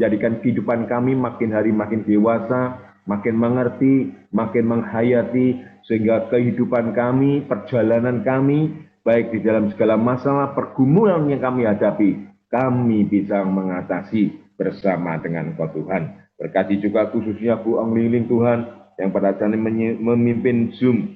menjadikan kehidupan kami makin hari makin dewasa, makin mengerti, makin menghayati, sehingga kehidupan kami, perjalanan kami, baik di dalam segala masalah pergumulan yang kami hadapi, kami bisa mengatasi bersama dengan Engkau Tuhan. Berkati juga khususnya Bu Ong Lingling Tuhan, yang pada saat ini memimpin Zoom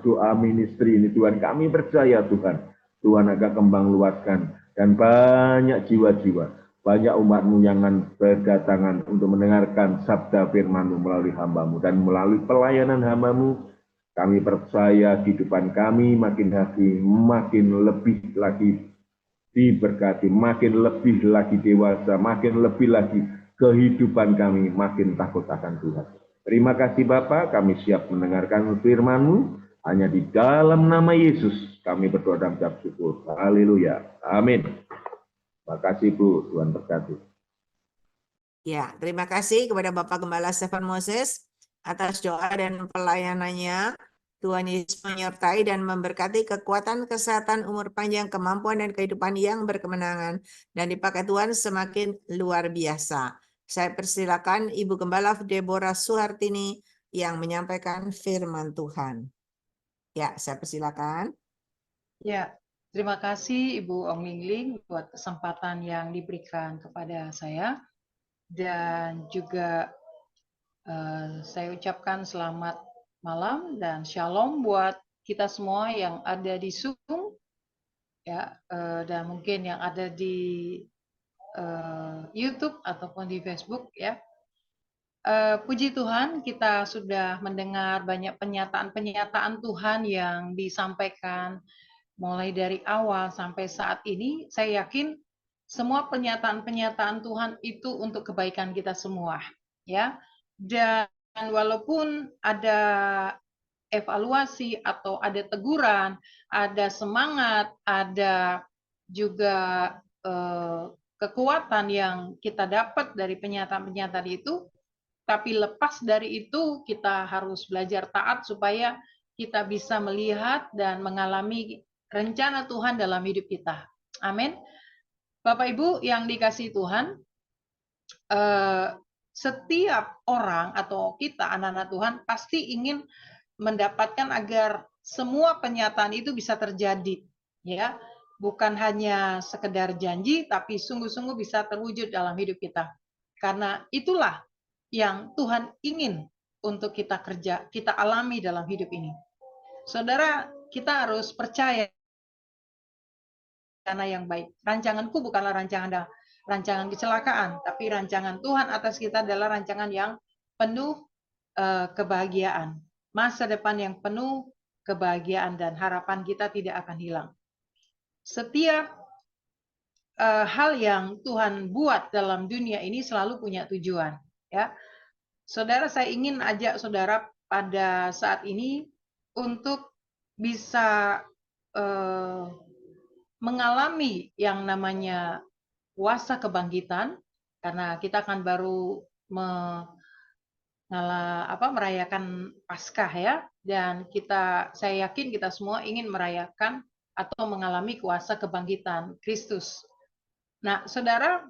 doa ministry ini Tuhan. Kami percaya Tuhan, Tuhan akan kembang luaskan, dan banyak jiwa-jiwa, banyak umat-Mu yang berdatangan untuk mendengarkan sabda firman-Mu melalui hamba-Mu, dan melalui pelayanan hamba-Mu, kami percaya kehidupan kami makin hari makin lebih lagi diberkati, makin lebih lagi dewasa, makin lebih lagi kehidupan kami makin takut akan Tuhan. Terima kasih Bapa, kami siap mendengarkan firman-Mu. Hanya di dalam nama Yesus kami berdoa dan mengucap syukur. Haleluya. Amin. Terima kasih Bu, Tuhan berkati. Ya, terima kasih kepada Bapak Gembala Stefan Moses atas doa dan pelayanannya. Tuhan Yesus menyertai dan memberkati kekuatan, kesehatan, umur panjang, kemampuan, dan kehidupan yang berkemenangan. Dan dipakai Tuhan semakin luar biasa. Saya persilakan Ibu Gembala Deborah Suhartini yang menyampaikan firman Tuhan. Ya, saya persilakan. Ya, terima kasih Ibu Ong Lingling buat kesempatan yang diberikan kepada saya. Dan juga saya ucapkan selamat malam dan shalom buat kita semua yang ada di Zoom, ya, dan mungkin yang ada di YouTube ataupun di Facebook, ya. Puji Tuhan, kita sudah mendengar banyak pernyataan-pernyataan Tuhan yang disampaikan mulai dari awal sampai saat ini. Saya yakin semua pernyataan-pernyataan Tuhan itu untuk kebaikan kita semua, ya. Dan walaupun ada evaluasi atau ada teguran, ada semangat, ada juga kekuatan yang kita dapat dari pernyataan-pernyataan itu, tapi lepas dari itu kita harus belajar taat supaya kita bisa melihat dan mengalami rencana Tuhan dalam hidup kita. Amin. Bapak Ibu yang dikasihi Tuhan, setiap orang atau kita anak-anak Tuhan pasti ingin mendapatkan agar semua pernyataan itu bisa terjadi, ya. Bukan hanya sekedar janji, tapi sungguh-sungguh bisa terwujud dalam hidup kita. Karena itulah yang Tuhan ingin untuk kita kita alami dalam hidup ini. Saudara, kita harus percaya rencana yang baik. Rancanganku bukanlah rancangan kecelakaan, tapi rancangan Tuhan atas kita adalah rancangan yang penuh kebahagiaan. Masa depan yang penuh kebahagiaan dan harapan kita tidak akan hilang. Setiap hal yang Tuhan buat dalam dunia ini selalu punya tujuan, ya. Saudara, saya ingin ajak saudara pada saat ini untuk bisa mengalami yang namanya kuasa kebangkitan, karena kita akan baru merayakan Paskah, ya, dan saya yakin kita semua ingin merayakan atau mengalami kuasa kebangkitan Kristus. Nah, saudara,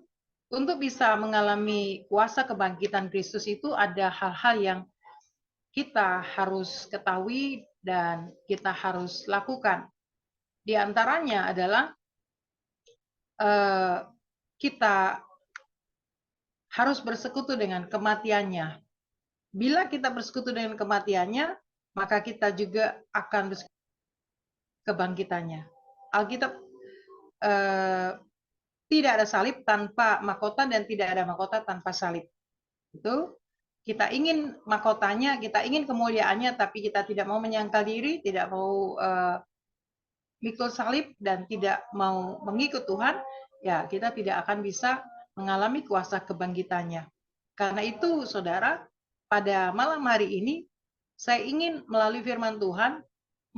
untuk bisa mengalami kuasa kebangkitan Kristus itu ada hal-hal yang kita harus ketahui dan kita harus lakukan. Di antaranya adalah kita harus bersekutu dengan kematiannya. Bila kita bersekutu dengan kematiannya, maka kita juga akan bersekutu kebangkitannya. Alkitab tidak ada salib tanpa mahkota dan tidak ada mahkota tanpa salib. Itu kita ingin mahkotanya, kita ingin kemuliaannya, tapi kita tidak mau menyangkal diri, tidak mau mikul salib dan tidak mau mengikut Tuhan, ya kita tidak akan bisa mengalami kuasa kebangkitannya. Karena itu, saudara, pada malam hari ini saya ingin melalui firman Tuhan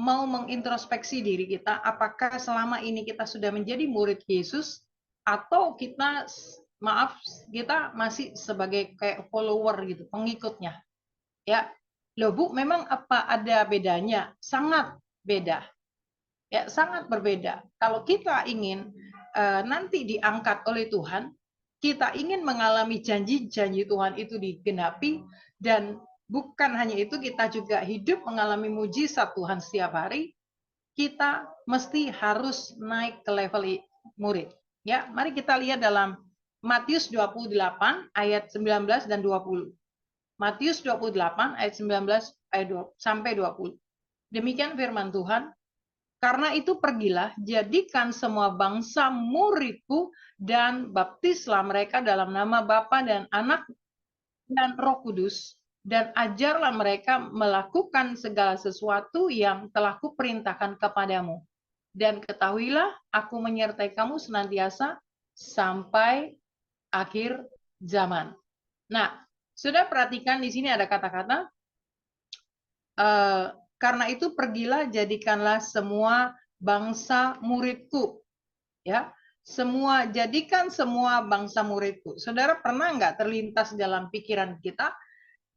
mau mengintrospeksi diri kita, apakah selama ini kita sudah menjadi murid Yesus atau kita masih sebagai kayak follower gitu, pengikutnya. Ya, loh Bu, memang apa ada bedanya? Sangat beda. Ya, sangat berbeda. Kalau kita ingin nanti diangkat oleh Tuhan, kita ingin mengalami janji-janji Tuhan itu digenapi, dan bukan hanya itu, kita juga hidup mengalami mujizat Tuhan setiap hari, kita mesti harus naik ke level murid. Ya, mari kita lihat dalam Matius 28 ayat 19 dan 20. Matius 28 ayat 19 sampai 20. Demikian firman Tuhan. Karena itu pergilah, jadikan semua bangsa muridku, dan baptislah mereka dalam nama Bapa dan Anak dan Roh Kudus, dan ajarlah mereka melakukan segala sesuatu yang telah kuperintahkan kepadamu. Dan ketahuilah, aku menyertai kamu senantiasa sampai akhir zaman. Nah, sudah perhatikan di sini ada kata-kata, karena itu pergilah, jadikanlah semua bangsa muridku. Ya, jadikan semua bangsa muridku. Saudara pernah nggak terlintas dalam pikiran kita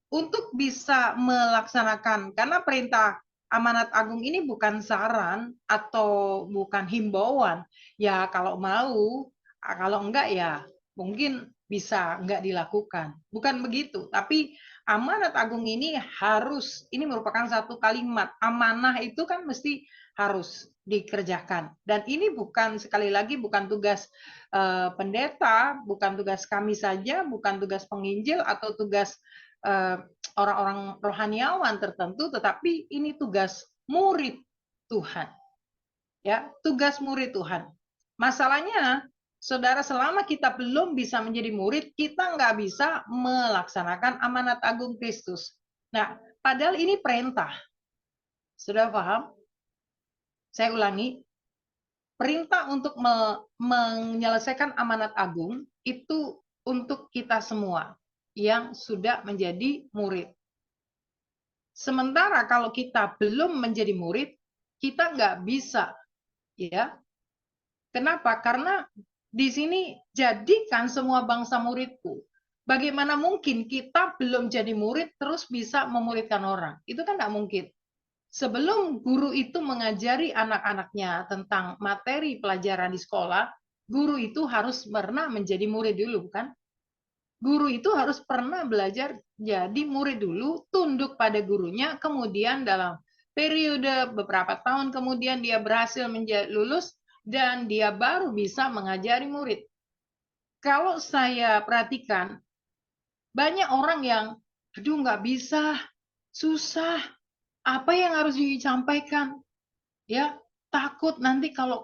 untuk bisa melaksanakan, karena perintah amanat agung ini bukan saran atau bukan himbauan. Ya kalau mau, kalau enggak ya mungkin bisa enggak dilakukan. Bukan begitu, tapi amanat agung ini harus, ini merupakan satu kalimat. Amanah itu kan mesti harus dikerjakan. Dan ini bukan, sekali lagi, bukan tugas pendeta, bukan tugas kami saja, bukan tugas penginjil atau tugas orang-orang rohaniawan tertentu, tetapi ini tugas murid Tuhan. Ya, tugas murid Tuhan. Masalahnya, saudara, selama kita belum bisa menjadi murid, kita nggak bisa melaksanakan amanat agung Kristus. Nah, padahal ini perintah. Sudah paham? Saya ulangi, perintah untuk menyelesaikan amanat agung itu untuk kita semua yang sudah menjadi murid. Sementara kalau kita belum menjadi murid, kita nggak bisa, ya. Kenapa? Karena di sini jadikan semua bangsa muridku. Bagaimana mungkin kita belum jadi murid terus bisa memuridkan orang? Itu kan nggak mungkin. Sebelum guru itu mengajari anak-anaknya tentang materi pelajaran di sekolah, guru itu harus pernah menjadi murid dulu, kan? Guru itu harus pernah belajar jadi murid dulu, tunduk pada gurunya, kemudian dalam periode beberapa tahun kemudian dia berhasil lulus, dan dia baru bisa mengajari murid. Kalau saya perhatikan, banyak orang yang, aduh nggak bisa, susah, apa yang harus disampaikan? Ya, takut nanti kalau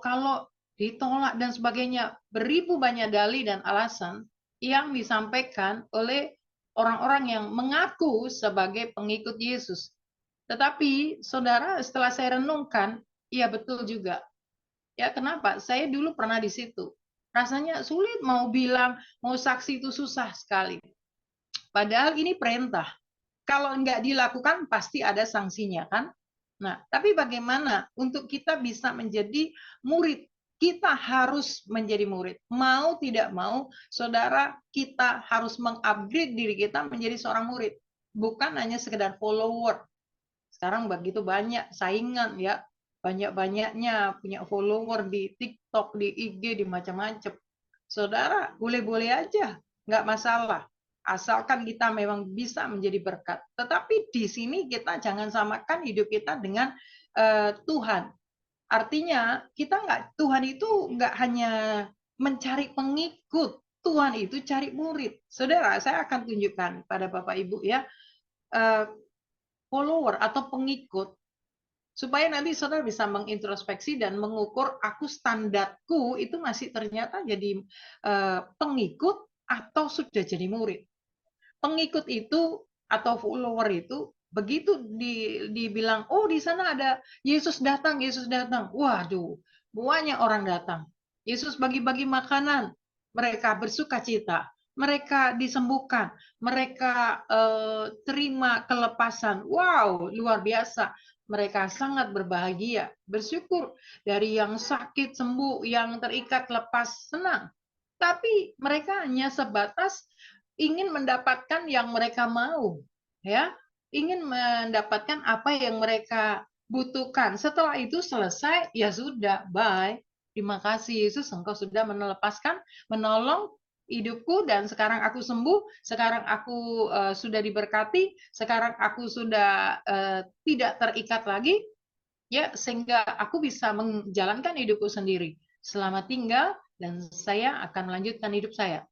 ditolak dan sebagainya. Beribu banyak dalih dan alasan yang disampaikan oleh orang-orang yang mengaku sebagai pengikut Yesus. Tetapi, saudara, setelah saya renungkan, iya betul juga. Ya, kenapa? Saya dulu pernah di situ. Rasanya sulit mau bilang, mau saksi itu susah sekali. Padahal ini perintah. Kalau nggak dilakukan, pasti ada sanksinya, kan? Nah, tapi bagaimana untuk kita bisa menjadi murid? Kita harus menjadi murid. Mau tidak mau, saudara, kita harus mengupgrade diri kita menjadi seorang murid. Bukan hanya sekedar follower. Sekarang begitu banyak saingan, ya. Banyak-banyaknya punya follower di TikTok, di IG, di macam-macam. Saudara, boleh-boleh aja. Nggak masalah. Asalkan kita memang bisa menjadi berkat. Tetapi di sini kita jangan samakan hidup kita dengan Tuhan. Artinya kita Tuhan itu nggak hanya mencari pengikut, Tuhan itu cari murid. Saudara, saya akan tunjukkan pada Bapak Ibu ya, follower atau pengikut, supaya nanti saudara bisa mengintrospeksi dan mengukur, aku standarku itu masih ternyata jadi pengikut atau sudah jadi murid. Pengikut itu atau follower itu begitu dibilang, oh di sana ada Yesus datang, waduh, banyak orang datang. Yesus bagi-bagi makanan, mereka bersukacita, mereka disembuhkan, mereka terima kelepasan. Wow, luar biasa. Mereka sangat berbahagia, bersyukur, dari yang sakit sembuh, yang terikat lepas, senang. Tapi mereka hanya sebatas ingin mendapatkan yang mereka mau, ya, ingin mendapatkan apa yang mereka butuhkan. Setelah itu selesai, ya sudah, bye. Terima kasih Yesus, Engkau sudah melepaskan, menolong, hidupku dan sekarang aku sembuh, sekarang aku sudah diberkati, sekarang aku sudah tidak terikat lagi, ya, sehingga aku bisa menjalankan hidupku sendiri. Selamat tinggal dan saya akan melanjutkan hidup saya.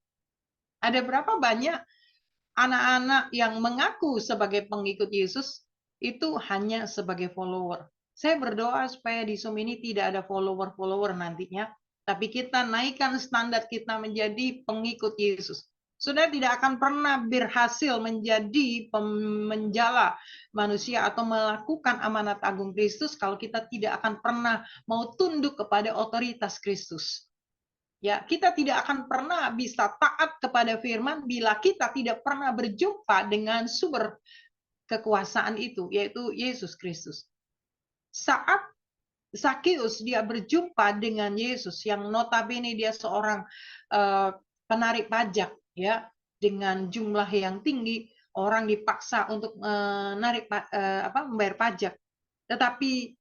Ada berapa banyak anak-anak yang mengaku sebagai pengikut Yesus itu hanya sebagai follower. Saya berdoa supaya di Zoom ini tidak ada follower-follower nantinya, tapi kita naikkan standar kita menjadi pengikut Yesus. Saudara tidak akan pernah berhasil menjadi menjala manusia atau melakukan amanat agung Kristus kalau kita tidak akan pernah mau tunduk kepada otoritas Kristus. Ya, kita tidak akan pernah bisa taat kepada firman bila kita tidak pernah berjumpa dengan sumber kekuasaan itu, yaitu Yesus Kristus. Saat Zakius dia berjumpa dengan Yesus yang notabene dia seorang penarik pajak, ya, dengan jumlah yang tinggi, orang dipaksa untuk membayar pajak. Tetapi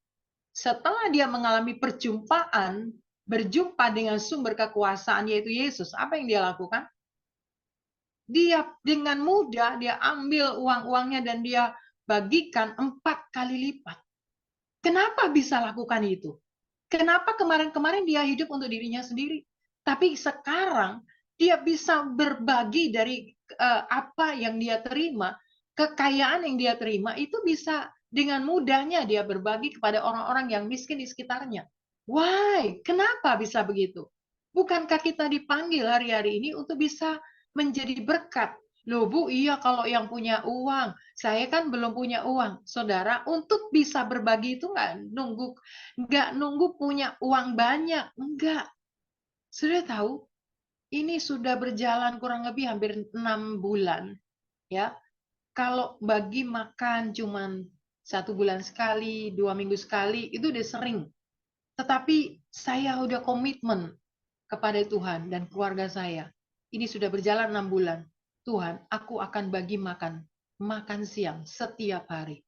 setelah dia mengalami perjumpaan, berjumpa dengan sumber kekuasaan yaitu Yesus, apa yang dia lakukan? Dia dengan mudah dia ambil uang-uangnya dan dia bagikan 4 kali lipat. Kenapa bisa lakukan itu? Kenapa kemarin-kemarin dia hidup untuk dirinya sendiri, tapi sekarang dia bisa berbagi dari apa yang dia terima, kekayaan yang dia terima itu bisa dengan mudahnya dia berbagi kepada orang-orang yang miskin di sekitarnya. Why? Kenapa bisa begitu? Bukankah kita dipanggil hari-hari ini untuk bisa menjadi berkat? Loh Bu, iya kalau yang punya uang. Saya kan belum punya uang. Saudara, untuk bisa berbagi itu nggak nunggu punya uang banyak. Enggak. Sudah tahu, ini sudah berjalan kurang lebih hampir 6 bulan. Ya, kalau bagi makan cuman 1 bulan sekali, 2 minggu sekali, itu udah sering. Tetapi saya udah komitmen kepada Tuhan dan keluarga saya. Ini sudah berjalan 6 bulan. Tuhan, aku akan bagi makan siang setiap hari.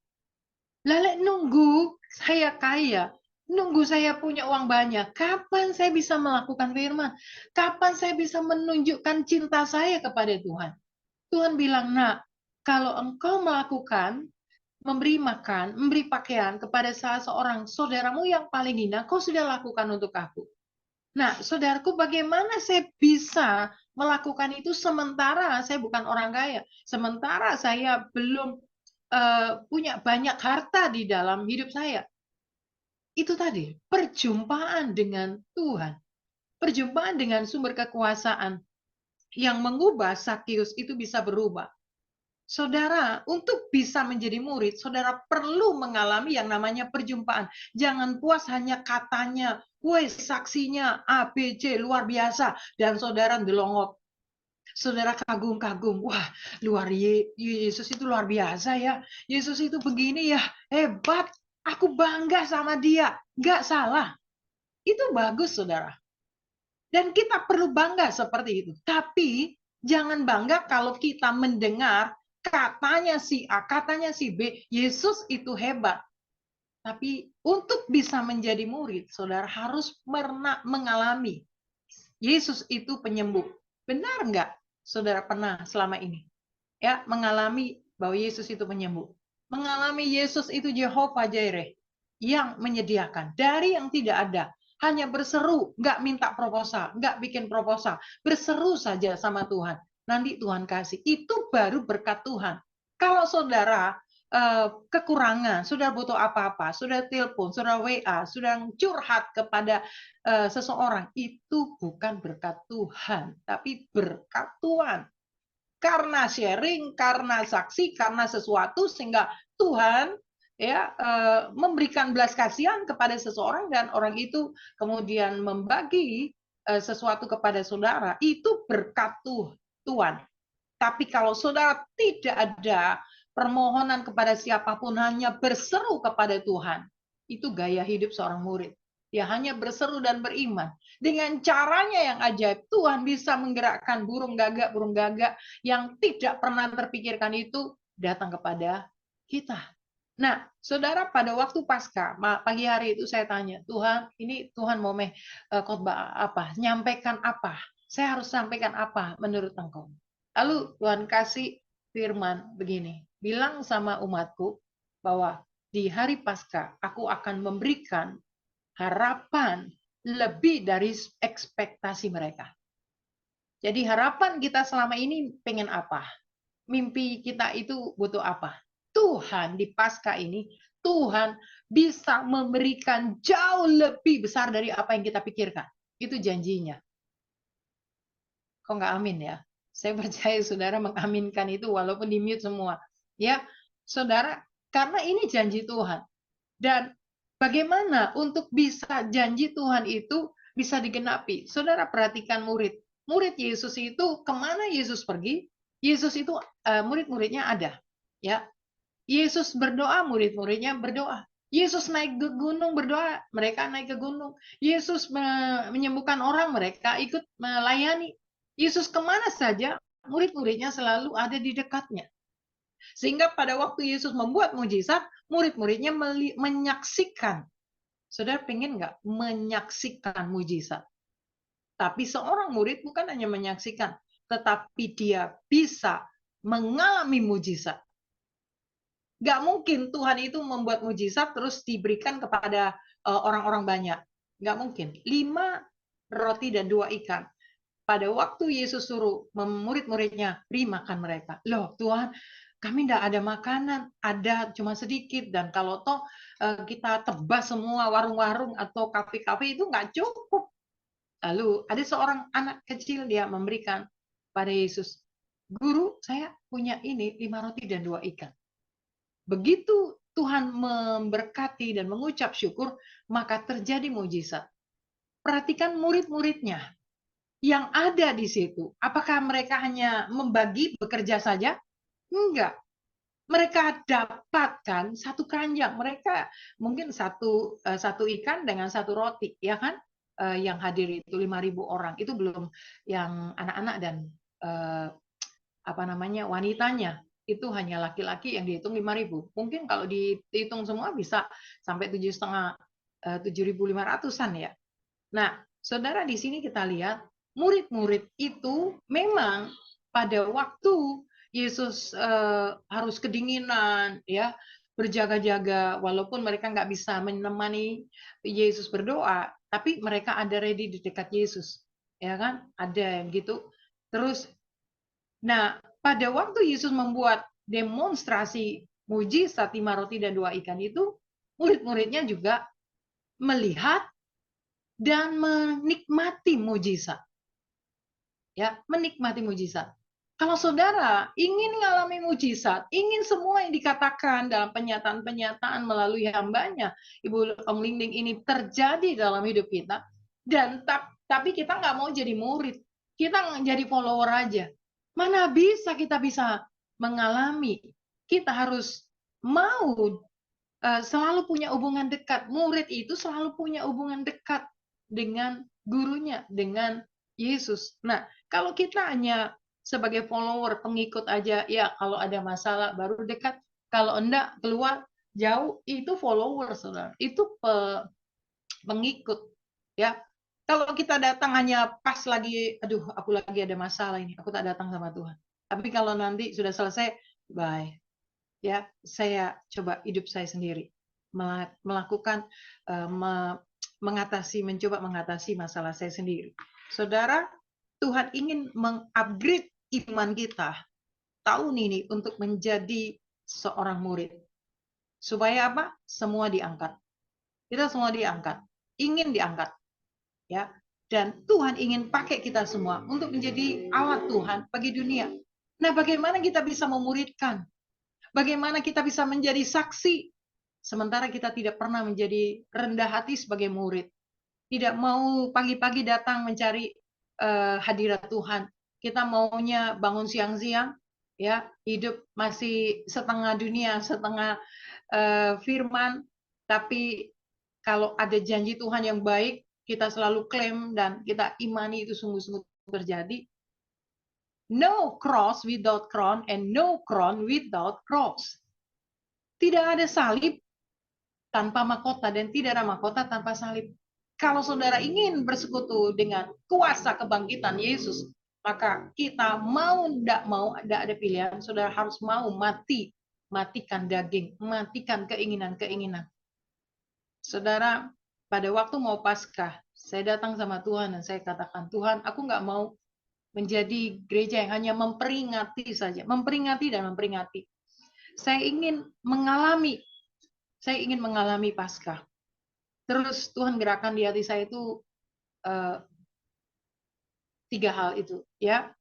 Lalu nunggu saya kaya, nunggu saya punya uang banyak. Kapan saya bisa melakukan firman? Kapan saya bisa menunjukkan cinta saya kepada Tuhan? Tuhan bilang, nak, kalau engkau melakukan, memberi makan, memberi pakaian kepada salah seorang saudaramu yang paling hina, kau sudah lakukan untuk aku. Nah, saudaraku, bagaimana saya bisa melakukan itu sementara saya bukan orang kaya, sementara saya belum punya banyak harta di dalam hidup saya? Itu tadi, perjumpaan dengan Tuhan, perjumpaan dengan sumber kekuasaan yang mengubah Zakius itu bisa berubah. Saudara, untuk bisa menjadi murid, saudara perlu mengalami yang namanya perjumpaan. Jangan puas hanya katanya, woi saksinya A, B, C, luar biasa. Dan saudara ndelongok. Saudara kagum-kagum. Wah, Yesus itu luar biasa ya. Yesus itu begini ya, hebat. Aku bangga sama dia. Nggak salah. Itu bagus, saudara. Dan kita perlu bangga seperti itu. Tapi jangan bangga kalau kita mendengar katanya si A, katanya si B, Yesus itu hebat. Tapi untuk bisa menjadi murid, saudara harus mengalami Yesus itu penyembuh. Benar nggak, saudara pernah selama ini? Ya, mengalami bahwa Yesus itu penyembuh. Mengalami Yesus itu Jehovah Jireh yang menyediakan dari yang tidak ada. Hanya berseru, nggak minta proposal, nggak bikin proposal. Berseru saja sama Tuhan. Nanti Tuhan kasih. Itu baru berkat Tuhan. Kalau saudara kekurangan, saudara butuh apa-apa, saudara telepon, saudara WA, saudara curhat kepada seseorang, itu bukan berkat Tuhan, tapi berkat Tuhan. Karena sharing, karena saksi, karena sesuatu, sehingga Tuhan ya memberikan belas kasihan kepada seseorang dan orang itu kemudian membagi sesuatu kepada saudara, itu berkat Tuhan. Tapi kalau saudara tidak ada permohonan kepada siapapun, hanya berseru kepada Tuhan, itu gaya hidup seorang murid. Dia hanya berseru dan beriman. Dengan caranya yang ajaib, Tuhan bisa menggerakkan burung gagak yang tidak pernah terpikirkan itu datang kepada kita. Nah, saudara, pada waktu Paskah, pagi hari itu saya tanya, Tuhan, ini Tuhan mau khotbah apa? Nyampaikan apa? Saya harus sampaikan apa menurut engkau? Lalu Tuhan kasih firman begini, bilang sama umatku bahwa di hari Paskah aku akan memberikan harapan lebih dari ekspektasi mereka. Jadi harapan kita selama ini pengen apa? Mimpi kita itu butuh apa? Tuhan di Paskah ini, Tuhan bisa memberikan jauh lebih besar dari apa yang kita pikirkan. Itu janjinya. Kok nggak amin ya? Saya percaya saudara mengaminkan itu walaupun di mute semua. Ya, saudara, karena ini janji Tuhan. Dan bagaimana untuk bisa janji Tuhan itu bisa digenapi? Saudara perhatikan murid. Murid Yesus itu kemana Yesus pergi? Yesus itu murid-muridnya ada. Ya, Yesus berdoa, murid-muridnya berdoa. Yesus naik ke gunung berdoa, mereka naik ke gunung. Yesus menyembuhkan orang, mereka ikut melayani. Yesus kemana saja, murid-muridnya selalu ada di dekatnya. Sehingga pada waktu Yesus membuat mujizat, murid-muridnya menyaksikan. Saudara pengen nggak menyaksikan mujizat? Tapi seorang murid bukan hanya menyaksikan, tetapi dia bisa mengalami mujizat. Nggak mungkin Tuhan itu membuat mujizat terus diberikan kepada orang-orang banyak. Nggak mungkin. 5 roti dan 2 ikan. Pada waktu Yesus suruh murid-muridnya, beri makan mereka. Loh Tuhan, kami tidak ada makanan, ada cuma sedikit. Dan kalau toh kita tebas semua warung-warung atau kafe-kafe itu nggak cukup. Lalu ada seorang anak kecil, dia memberikan pada Yesus, Guru, saya punya ini 5 roti dan 2 ikan. Begitu Tuhan memberkati dan mengucap syukur, maka terjadi mujizat. Perhatikan murid-muridnya yang ada di situ. Apakah mereka hanya membagi bekerja saja? Enggak. Mereka dapatkan satu keranjang. Mereka mungkin satu ikan dengan 1 roti, ya kan? Yang hadir itu 5.000 orang. Itu belum yang anak-anak dan wanitanya. Itu hanya laki-laki yang dihitung 5.000. Mungkin kalau dihitung semua bisa sampai 7.500-an ya. Nah, saudara, di sini kita lihat murid-murid itu memang pada waktu Yesus harus kedinginan, ya, berjaga-jaga, walaupun mereka nggak bisa menemani Yesus berdoa, tapi mereka ada ready di dekat Yesus, ya kan? Ada yang gitu. Terus, nah, pada waktu Yesus membuat demonstrasi mujizat 5 roti dan 2 ikan itu, murid-muridnya juga melihat dan menikmati mujizat. Ya, menikmati mujizat. Kalau saudara ingin mengalami mujizat, ingin semua yang dikatakan dalam penyataan-penyataan melalui hambanya, Ibu Om Lingling ini terjadi dalam hidup kita, dan tapi kita nggak mau jadi murid, kita jadi follower aja. Mana bisa kita bisa mengalami? Kita harus mau selalu punya hubungan dekat. Murid itu selalu punya hubungan dekat dengan gurunya, dengan Yesus. Nah, kalau kita hanya sebagai follower, pengikut aja, ya kalau ada masalah baru dekat, kalau enggak keluar jauh, itu follower, saudara. Itu pengikut, ya. Kalau kita datang hanya pas lagi, aduh, aku lagi ada masalah ini, aku tak datang sama Tuhan. Tapi kalau nanti sudah selesai, bye. Ya, saya coba hidup saya sendiri, melakukan mencoba mengatasi masalah saya sendiri. Saudara, Tuhan ingin mengupgrade iman kita tahun ini untuk menjadi seorang murid. Supaya apa? Semua diangkat. Kita semua diangkat, ingin diangkat. Ya. Dan Tuhan ingin pakai kita semua untuk menjadi alat Tuhan bagi dunia. Nah, bagaimana kita bisa memuridkan? Bagaimana kita bisa menjadi saksi? Sementara kita tidak pernah menjadi rendah hati sebagai murid. Tidak mau pagi-pagi datang mencari hadirat Tuhan. Kita maunya bangun siang-siang, ya, hidup masih setengah dunia, setengah firman, tapi kalau ada janji Tuhan yang baik, kita selalu klaim dan kita imani itu sungguh-sungguh terjadi. No cross without crown and no crown without cross. Tidak ada salib tanpa mahkota dan tidak ada mahkota tanpa salib. Kalau saudara ingin bersekutu dengan kuasa kebangkitan Yesus, maka kita mau tidak ada pilihan, saudara harus mau matikan daging, matikan keinginan-keinginan. Saudara, pada waktu mau Paskah, saya datang sama Tuhan dan saya katakan, Tuhan, aku nggak mau menjadi gereja yang hanya memperingati saja, memperingati dan memperingati. Saya ingin mengalami Paskah. Terus Tuhan gerakan di hati saya itu 3 hal itu, ya,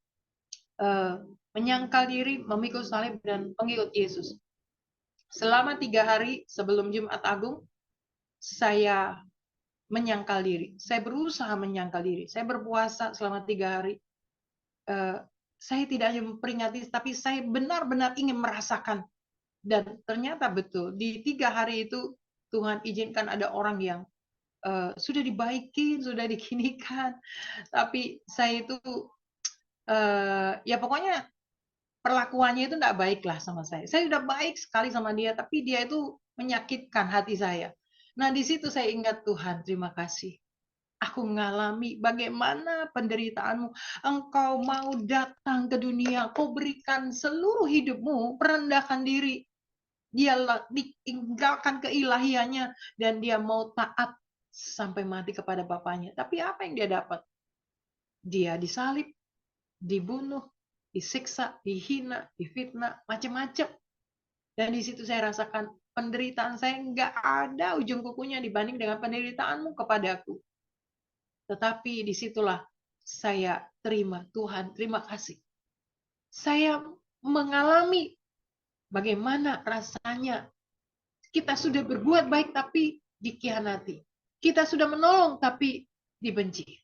menyangkal diri, memikul salib, dan pengikut Yesus. Selama 3 hari sebelum Jumat Agung, saya menyangkal diri. Saya berusaha menyangkal diri. Saya berpuasa selama 3 hari. Saya tidak hanya memperingati, tapi saya benar-benar ingin merasakan. Dan ternyata betul, di 3 hari itu Tuhan izinkan ada orang yang sudah dibaikin, sudah dikinikan. Tapi saya itu, ya pokoknya perlakuannya itu tidak baik lah sama saya. Saya sudah baik sekali sama dia, tapi dia itu menyakitkan hati saya. Nah, di situ saya ingat, Tuhan, terima kasih. Aku mengalami bagaimana penderitaanmu. Engkau mau datang ke dunia, kau berikan seluruh hidupmu, merendahkan diri. Dia ditinggalkan keilahiannya, dan dia mau taat sampai mati kepada Bapaknya. Tapi apa yang dia dapat? Dia disalib, dibunuh, disiksa, dihina, difitnah, macam-macam. Dan di situ saya rasakan penderitaan saya nggak ada ujung kukunya dibanding dengan penderitaanmu kepadaku. Tetapi disitulah saya terima, Tuhan, terima kasih. Saya mengalami bagaimana rasanya kita sudah berbuat baik tapi dikhianati. Kita sudah menolong tapi dibenci.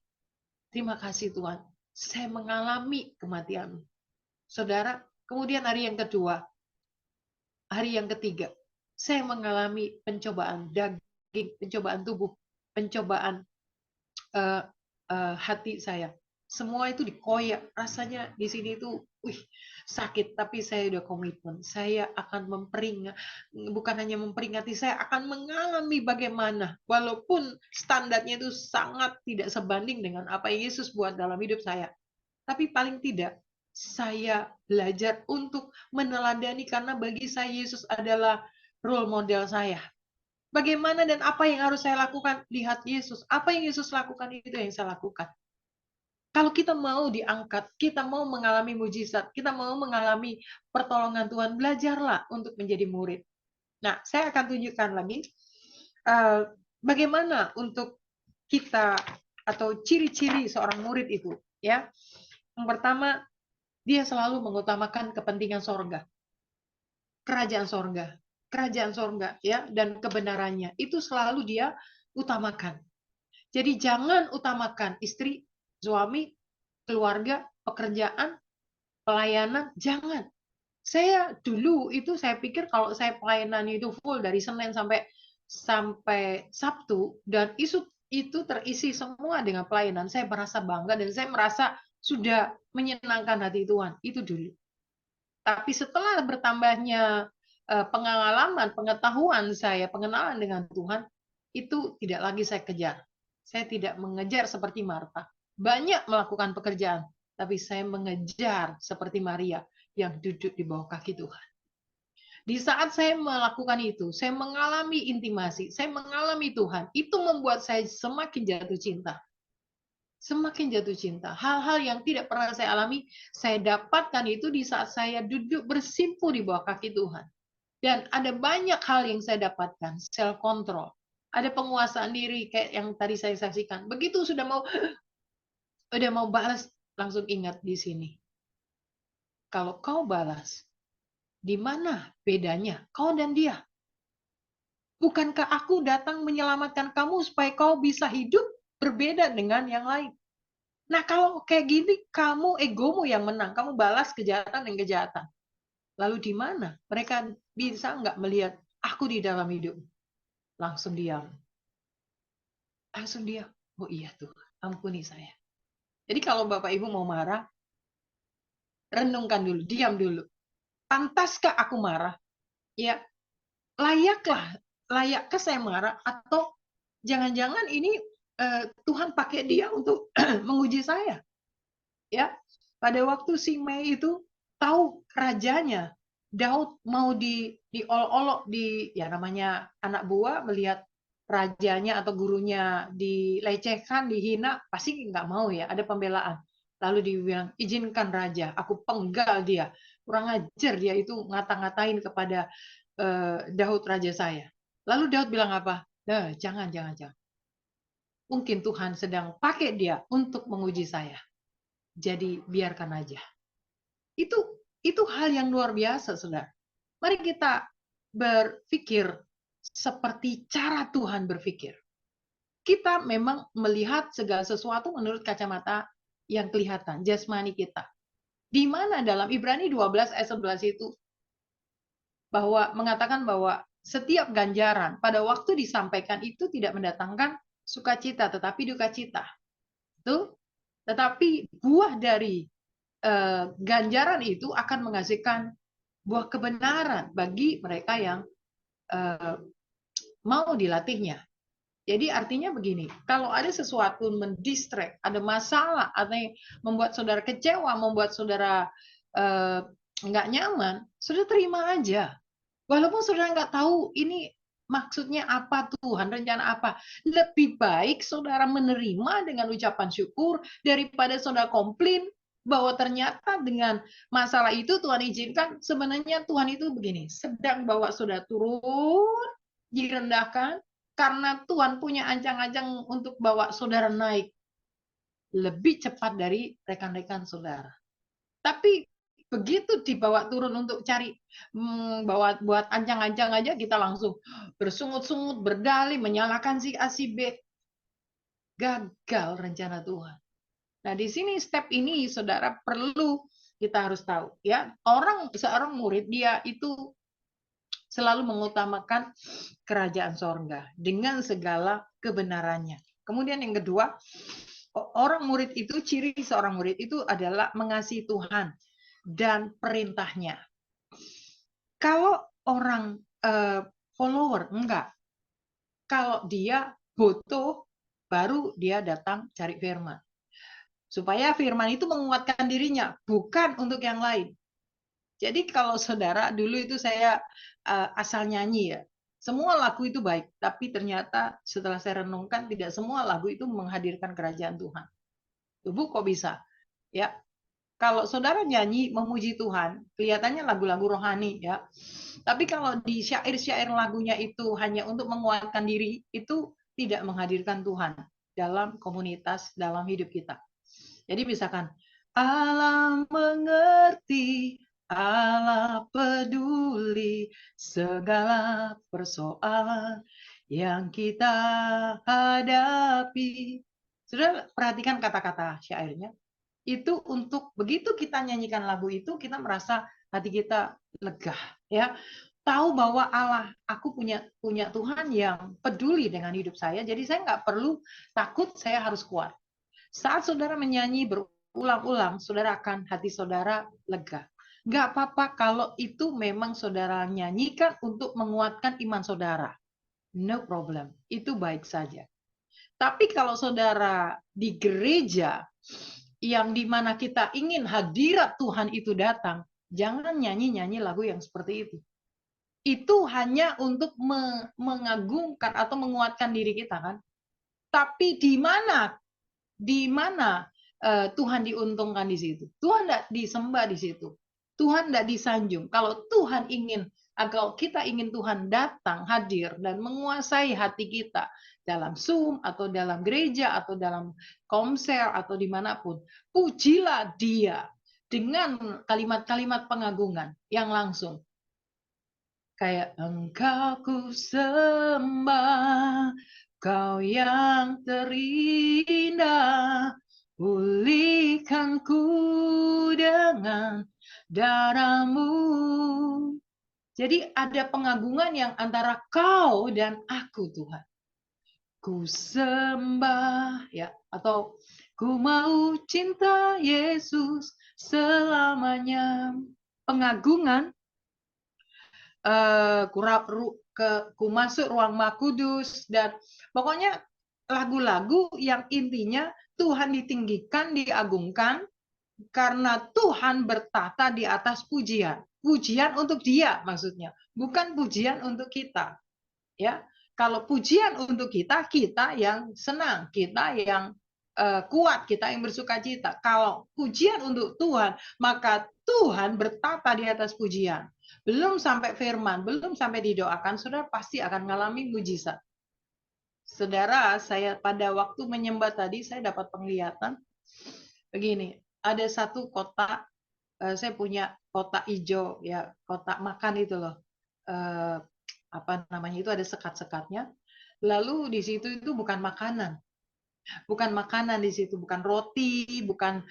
Terima kasih Tuhan. Saya mengalami kematian. Saudara, kemudian hari yang kedua, hari yang ketiga, saya mengalami pencobaan daging, pencobaan tubuh, pencobaan hati saya. Semua itu dikoyak. Rasanya di sini itu sakit, tapi saya udah komitmen. Saya akan bukan hanya memperingati, saya akan mengalami bagaimana, walaupun standarnya itu sangat tidak sebanding dengan apa yang Yesus buat dalam hidup saya. Tapi paling tidak, saya belajar untuk meneladani, karena bagi saya Yesus adalah role model saya. Bagaimana dan apa yang harus saya lakukan? Lihat Yesus. Apa yang Yesus lakukan itu yang saya lakukan. Kalau kita mau diangkat, kita mau mengalami mujizat, kita mau mengalami pertolongan Tuhan, belajarlah untuk menjadi murid. Nah, saya akan tunjukkan lagi bagaimana untuk kita, atau ciri-ciri seorang murid itu. Ya, yang pertama, dia selalu mengutamakan kepentingan sorga, kerajaan sorga, ya, dan kebenarannya itu selalu dia utamakan. Jadi jangan utamakan istri, suami, keluarga, pekerjaan, pelayanan, jangan. Saya dulu itu saya pikir kalau saya pelayanan itu full dari Senin sampai Sabtu, dan itu terisi semua dengan pelayanan, saya merasa bangga dan saya merasa sudah menyenangkan hati Tuhan. Itu dulu. Tapi setelah bertambahnya pengalaman, pengetahuan saya, pengenalan dengan Tuhan, itu tidak lagi saya kejar. Saya tidak mengejar seperti Marta. Banyak melakukan pekerjaan, tapi saya mengejar seperti Maria yang duduk di bawah kaki Tuhan. Di saat saya melakukan itu, saya mengalami intimasi, saya mengalami Tuhan. Itu membuat saya semakin jatuh cinta. Semakin jatuh cinta. Hal-hal yang tidak pernah saya alami, saya dapatkan itu di saat saya duduk bersimpuh di bawah kaki Tuhan. Dan ada banyak hal yang saya dapatkan, self control. Ada penguasaan diri kayak yang tadi saya saksikan. Begitu sudah mau balas, langsung ingat di sini. Kalau kau balas, di mana bedanya kau dan dia? Bukankah aku datang menyelamatkan kamu supaya kau bisa hidup berbeda dengan yang lain? Nah, kalau kayak gini, kamu egomu yang menang. Kamu balas kejahatan dan kejahatan. Lalu di mana mereka bisa nggak melihat aku di dalam hidup? Langsung diam. Langsung diam. Oh iya Tuhan, ampuni saya. Jadi kalau Bapak Ibu mau marah, renungkan dulu, diam dulu. Pantaskah aku marah? Ya, layakkah saya marah? Atau jangan-jangan ini Tuhan pakai dia untuk menguji saya. Ya, pada waktu si Mei itu tahu rajanya, Daud mau diolok-olok ya namanya anak buah melihat rajanya atau gurunya dilecehkan, dihina, pasti nggak mau ya, ada pembelaan. Lalu dia bilang, izinkan raja, aku penggal dia. Kurang ajar dia itu ngata-ngatain kepada Daud raja saya. Lalu Daud bilang apa? Jangan. Mungkin Tuhan sedang pakai dia untuk menguji saya. Jadi biarkan aja. Itu hal yang luar biasa, saudara. Mari kita berpikir seperti cara Tuhan berpikir. Kita memang melihat segala sesuatu menurut kacamata yang kelihatan, jasmani kita. Di mana dalam Ibrani 12 ayat 11 itu bahwa mengatakan bahwa setiap ganjaran pada waktu disampaikan itu tidak mendatangkan sukacita, tetapi duka cita. Tuh. Tetapi buah dari ganjaran itu akan menghasilkan buah kebenaran bagi mereka yang mau dilatihnya. Jadi artinya begini, kalau ada sesuatu mendistract, ada masalah, atau yang membuat saudara kecewa, membuat saudara nggak nyaman, saudara terima aja. Walaupun saudara nggak tahu ini maksudnya apa Tuhan, rencana apa. Lebih baik saudara menerima dengan ucapan syukur daripada saudara komplain bahwa ternyata dengan masalah itu Tuhan izinkan, sebenarnya Tuhan itu begini, sedang bawa saudara turun, direndahkan, karena Tuhan punya ancang-ancang untuk bawa saudara naik lebih cepat dari rekan-rekan saudara. Tapi begitu dibawa turun untuk cari buat ancang-ancang aja, kita langsung bersungut-sungut, berdalih, menyalahkan si A, si B. Gagal rencana Tuhan. Nah, di sini step ini saudara perlu kita harus tahu ya. Seorang murid dia itu selalu mengutamakan kerajaan sorga dengan segala kebenarannya. Kemudian yang kedua, orang murid itu, ciri seorang murid itu adalah mengasihi Tuhan dan perintahnya. Kalau orang follower, enggak. Kalau dia butuh, baru dia datang cari firman. Supaya firman itu menguatkan dirinya, bukan untuk yang lain. Jadi kalau saudara, dulu itu saya asal nyanyi ya. Semua lagu itu baik, tapi ternyata setelah saya renungkan, tidak semua lagu itu menghadirkan kerajaan Tuhan. Bu, kok bisa? Ya, kalau saudara nyanyi memuji Tuhan, kelihatannya lagu-lagu rohani ya. Tapi kalau di syair-syair lagunya itu hanya untuk menguatkan diri, itu tidak menghadirkan Tuhan dalam komunitas, dalam hidup kita. Jadi misalkan, Allah mengerti, Allah peduli segala persoalan yang kita hadapi. Sudah perhatikan kata-kata syairnya. Itu untuk begitu kita nyanyikan lagu itu, kita merasa hati kita lega, ya. Tahu bahwa Allah, aku punya Tuhan yang peduli dengan hidup saya. Jadi saya nggak perlu takut, saya harus kuat. Saat saudara menyanyi berulang-ulang, saudara akan hati saudara lega. Nggak apa-apa kalau itu memang saudara nyanyikan untuk menguatkan iman saudara. No problem, itu baik saja. Tapi kalau saudara di gereja yang dimana kita ingin hadirat Tuhan itu datang, jangan nyanyi-nyanyi lagu yang seperti itu. Itu hanya untuk mengagungkan atau menguatkan diri kita kan. Tapi di mana Tuhan diuntungkan di situ? Tuhan tidak disembah di situ. Tuhan tidak disanjung. Kalau Tuhan ingin, kalau kita ingin Tuhan datang, hadir, dan menguasai hati kita dalam Zoom, atau dalam gereja, atau dalam konser, atau dimanapun, pujilah Dia dengan kalimat-kalimat pengagungan yang langsung. Kayak, Engkau ku sembah, Kau yang terindah, pulihkanku dengan darah-Mu. Jadi ada pengagungan yang antara Kau dan aku, Tuhan. Ku sembah, ya, atau ku mau cinta Yesus selamanya. Pengagungan, ku masuk ruang Maha Kudus, dan pokoknya lagu-lagu yang intinya Tuhan ditinggikan, diagungkan, karena Tuhan bertata di atas pujian. Pujian untuk Dia maksudnya, bukan pujian untuk kita. Ya, kalau pujian untuk kita, kita yang senang, kita yang kuat, kita yang bersukacita. Kalau pujian untuk Tuhan, maka Tuhan bertata di atas pujian. Belum sampai firman, belum sampai didoakan, saudara pasti akan mengalami mujizat. Saudara, saya pada waktu menyembah tadi, saya dapat penglihatan begini. Ada satu kotak, saya punya kotak hijau, ya kotak makan itu loh. Apa namanya itu, ada sekat-sekatnya. Lalu di situ itu bukan makanan. Bukan makanan di situ, bukan roti, bukan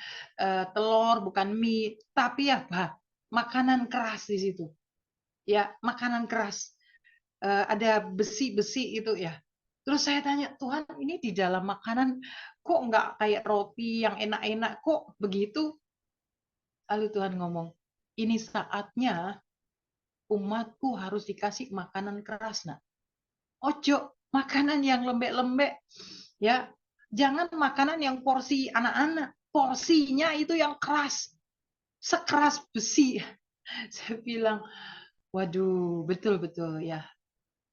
telur, bukan mie, tapi apa? Makanan keras di situ. Ya, makanan keras. Ada besi-besi itu ya. Terus saya tanya, Tuhan, ini di dalam makanan kok nggak kayak roti yang enak-enak, kok begitu? Lalu Tuhan ngomong, ini saatnya umatku harus dikasih makanan keras, nak. Ojo, makanan yang lembek-lembek. Ya, jangan makanan yang porsi anak-anak. Porsinya itu yang keras. Sekeras besi. Saya bilang, waduh, betul-betul ya.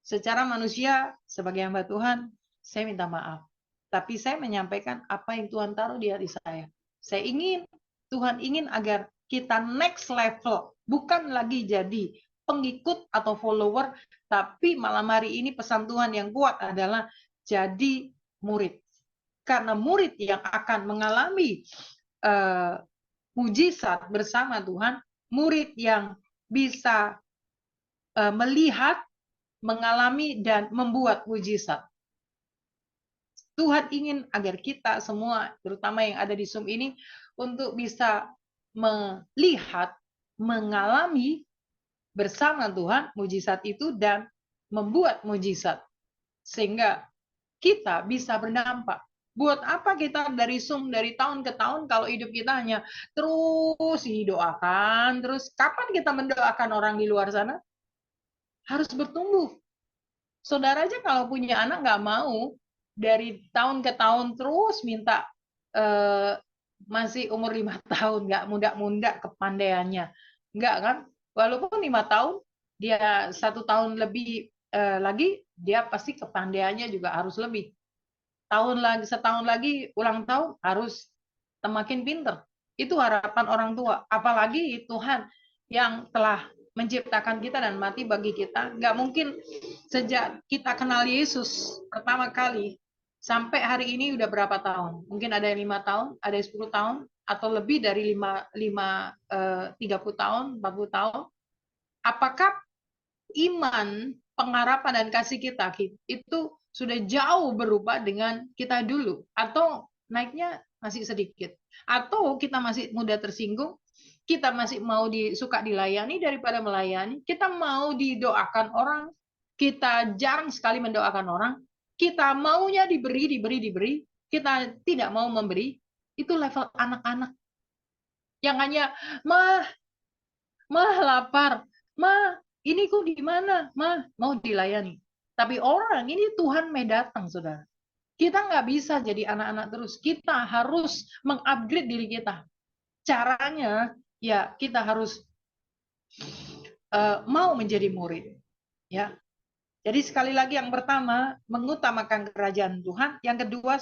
Secara manusia, sebagai hamba Tuhan, saya minta maaf. Tapi saya menyampaikan apa yang Tuhan taruh di hati saya. Saya ingin, Tuhan ingin agar kita next level. Bukan lagi jadi pengikut atau follower, tapi malam hari ini pesan Tuhan yang kuat adalah jadi murid. Karena murid yang akan mengalami mujizat bersama Tuhan, murid yang bisa melihat, mengalami, dan membuat mujizat. Tuhan ingin agar kita semua, terutama yang ada di Zoom ini, untuk bisa melihat, mengalami bersama Tuhan mujizat itu dan membuat mujizat. Sehingga kita bisa berdampak. Buat apa kita dari Zoom dari tahun ke tahun kalau hidup kita hanya terus didoakan, terus kapan kita mendoakan orang di luar sana? Harus bertumbuh. Saudara aja kalau punya anak nggak mau dari tahun ke tahun terus minta masih umur 5 tahun, nggak muda-muda kepandaiannya. Nggak kan? Walaupun 5 tahun, dia 1 tahun lebih lagi, dia pasti kepandaiannya juga harus lebih. Setahun lagi ulang tahun harus semakin pinter. Itu harapan orang tua. Apalagi Tuhan yang telah menciptakan kita dan mati bagi kita. Nggak mungkin sejak kita kenal Yesus pertama kali sampai hari ini udah berapa tahun? Mungkin ada yang 5 tahun, ada yang 10 tahun, atau lebih dari 30 tahun, 40 tahun. Apakah iman, pengharapan, dan kasih kita itu sudah jauh berubah dengan kita dulu? Atau naiknya masih sedikit? Atau kita masih mudah tersinggung? Kita masih mau suka dilayani daripada melayani? Kita mau didoakan orang? Kita jarang sekali mendoakan orang. Kita maunya diberi. Kita tidak mau memberi. Itu level anak-anak. Yang hanya, mah lapar. Mah, ini kok di mana? Mah, mau dilayani. Tapi orang, ini Tuhan mau datang, saudara. Kita nggak bisa jadi anak-anak terus. Kita harus mengupgrade diri kita. Caranya, ya kita harus mau menjadi murid. Ya, jadi sekali lagi yang pertama, mengutamakan kerajaan Tuhan. Yang kedua,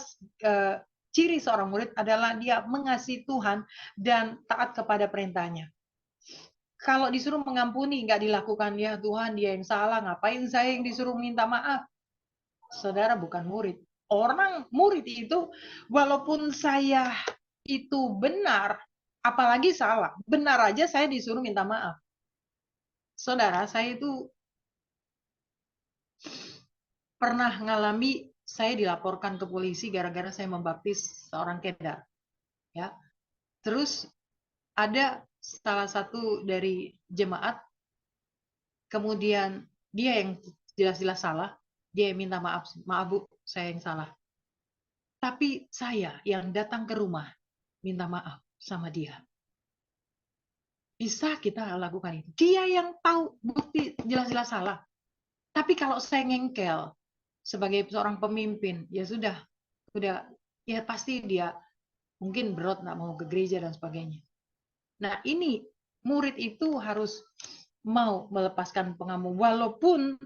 ciri seorang murid adalah dia mengasihi Tuhan dan taat kepada perintahnya. Kalau disuruh mengampuni, nggak dilakukan, ya Tuhan dia yang salah, ngapain saya yang disuruh minta maaf? Saudara bukan murid. Orang murid itu, walaupun saya itu benar, apalagi salah, benar aja saya disuruh minta maaf. Saudara, saya itu pernah ngalami, saya dilaporkan ke polisi gara-gara saya membaptis seorang kedar. Ya. Terus ada salah satu dari jemaat, kemudian dia yang jelas-jelas salah, dia yang minta maaf, Bu, saya yang salah. Tapi saya yang datang ke rumah minta maaf sama dia. Bisa kita lakukan itu. Dia yang tahu bukti jelas-jelas salah. Tapi kalau saya ngengkel, sebagai seorang pemimpin, ya sudah ya pasti dia mungkin berat nggak mau ke gereja dan sebagainya. Nah ini murid itu harus mau melepaskan pengamuk walaupun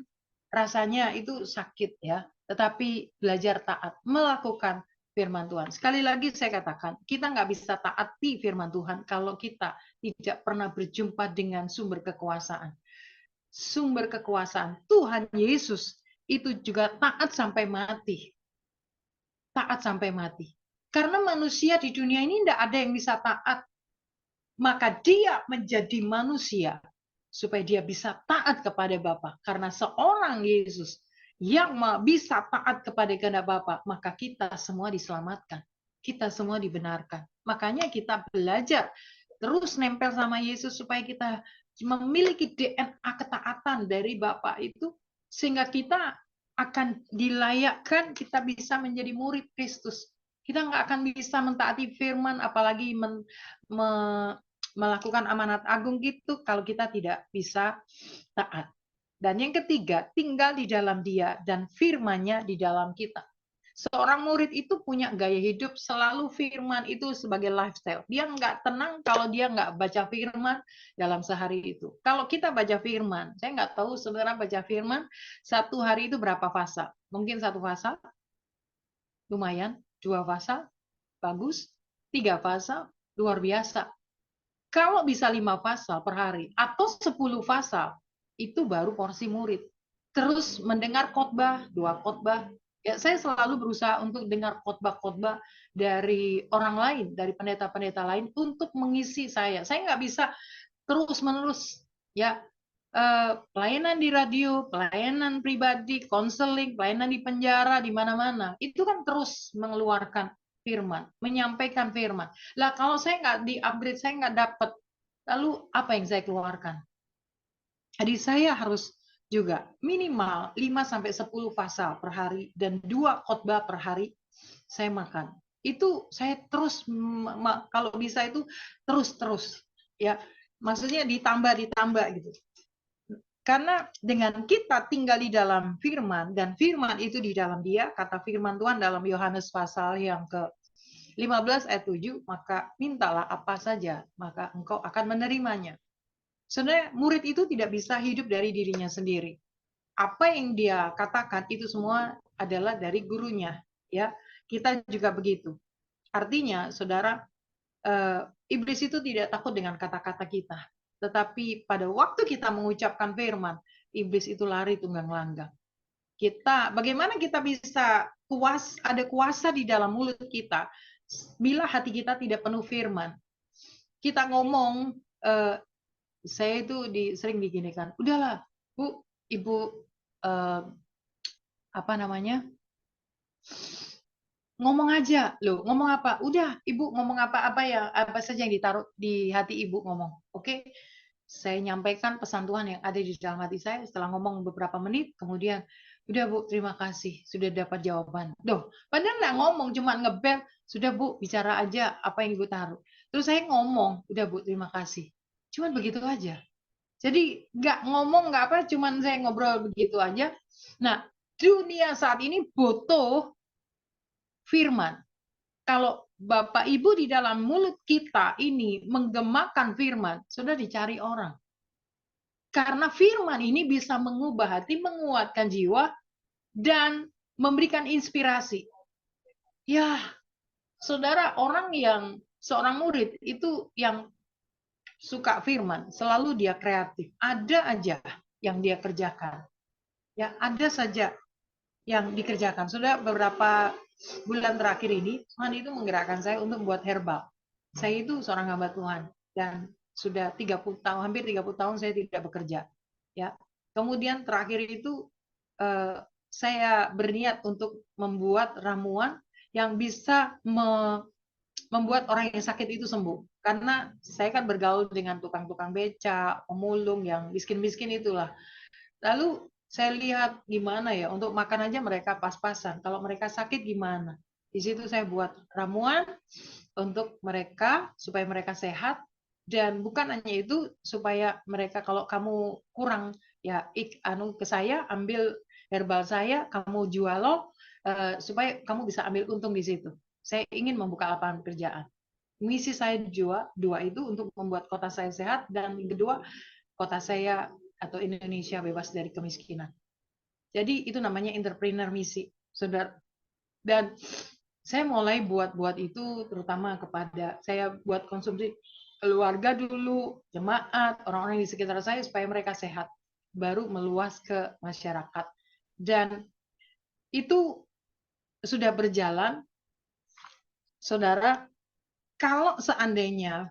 rasanya itu sakit ya, tetapi belajar taat melakukan firman Tuhan. Sekali lagi saya katakan, kita nggak bisa taati firman Tuhan kalau kita tidak pernah berjumpa dengan sumber kekuasaan. Sumber kekuasaan Tuhan Yesus itu juga taat sampai mati. Taat sampai mati. Karena manusia di dunia ini tidak ada yang bisa taat. Maka dia menjadi manusia supaya dia bisa taat kepada Bapa. Karena seorang Yesus yang bisa taat kepada kehendak Bapa, maka kita semua diselamatkan. Kita semua dibenarkan. Makanya kita belajar terus nempel sama Yesus supaya kita memiliki DNA ketaatan dari Bapa itu, sehingga kita akan dilayakkan, kita bisa menjadi murid Kristus. Kita nggak akan bisa mentaati firman, apalagi melakukan amanat agung gitu kalau kita tidak bisa taat. Dan yang ketiga, tinggal di dalam Dia dan firman-Nya di dalam kita. Seorang murid itu punya gaya hidup selalu firman itu sebagai lifestyle. Dia nggak tenang kalau dia nggak baca firman dalam sehari itu. Kalau kita baca firman, saya nggak tahu sebenarnya baca firman satu hari itu berapa pasal. Mungkin satu pasal, lumayan. 2 pasal, bagus. 3 pasal, luar biasa. Kalau bisa 5 pasal per hari atau 10 pasal, itu baru porsi murid. Terus mendengar khotbah, 2 khotbah. Ya, saya selalu berusaha untuk dengar khotbah-khotbah dari orang lain, dari pendeta-pendeta lain untuk mengisi saya. Saya nggak bisa terus-menerus ya pelayanan di radio, pelayanan pribadi, konseling, pelayanan di penjara, di mana-mana. Itu kan terus mengeluarkan firman, menyampaikan firman. Lah kalau saya nggak di-upgrade, saya nggak dapat, lalu apa yang saya keluarkan? Jadi saya harus juga minimal 5-10 pasal per hari dan 2 khotbah per hari saya makan. Itu saya terus kalau bisa itu terus ya. Maksudnya ditambah gitu. Karena dengan kita tinggal di dalam firman dan firman itu di dalam Dia, kata firman Tuhan dalam Yohanes pasal yang ke-15 ayat 7, maka mintalah apa saja, maka engkau akan menerimanya. Sebenarnya murid itu tidak bisa hidup dari dirinya sendiri. Apa yang dia katakan itu semua adalah dari gurunya, ya. Kita juga begitu. Artinya, saudara, iblis itu tidak takut dengan kata-kata kita, tetapi pada waktu kita mengucapkan firman, iblis itu lari tunggang langgang. Bagaimana kita bisa ada kuasa di dalam mulut kita bila hati kita tidak penuh firman? Kita ngomong, saya itu sering diginikan, udahlah Bu, Ibu ngomong aja loh, ngomong apa? Udah, Ibu ngomong apa saja yang ditaruh di hati Ibu ngomong. Oke? Saya nyampaikan pesan Tuhan yang ada di dalam hati saya setelah ngomong beberapa menit, kemudian udah Bu, terima kasih sudah dapat jawaban. Padahal nggak ngomong, cuma ngebel, sudah Bu, bicara aja apa yang Ibu taruh. Terus saya ngomong, udah Bu, terima kasih. Cuman begitu aja. Jadi nggak ngomong, nggak apa, cuman saya ngobrol begitu aja. Nah, dunia saat ini butuh firman. Kalau Bapak Ibu di dalam mulut kita ini menggemakan firman, sudah dicari orang. Karena firman ini bisa mengubah hati, menguatkan jiwa, dan memberikan inspirasi. Ya, saudara, seorang murid itu yang suka firman, selalu dia kreatif. Ada aja yang dia kerjakan. Ya, ada saja yang dikerjakan. Sudah beberapa bulan terakhir ini, Tuhan itu menggerakkan saya untuk membuat herbal. Saya itu seorang hamba Tuhan dan sudah 30 tahun, hampir 30 tahun saya tidak bekerja. Ya. Kemudian terakhir itu saya berniat untuk membuat ramuan yang bisa membuat orang yang sakit itu sembuh. Karena saya kan bergaul dengan tukang-tukang beca, pemulung yang miskin-miskin itulah. Lalu saya lihat gimana ya, untuk makan aja mereka pas-pasan. Kalau mereka sakit gimana? Di situ saya buat ramuan untuk mereka supaya mereka sehat, dan bukan hanya itu, supaya mereka kalau kamu kurang ya ke saya ambil herbal saya, kamu jual loh, supaya kamu bisa ambil untung di situ. Saya ingin membuka lapangan pekerjaan. Misi saya dua itu untuk membuat kota saya sehat, dan kedua, kota saya atau Indonesia bebas dari kemiskinan. Jadi itu namanya entrepreneur misi, saudara. Dan saya mulai buat itu terutama kepada, saya buat konsumsi keluarga dulu, jemaat, orang-orang di sekitar saya supaya mereka sehat, baru meluas ke masyarakat. Dan itu sudah berjalan, saudara. Kalau seandainya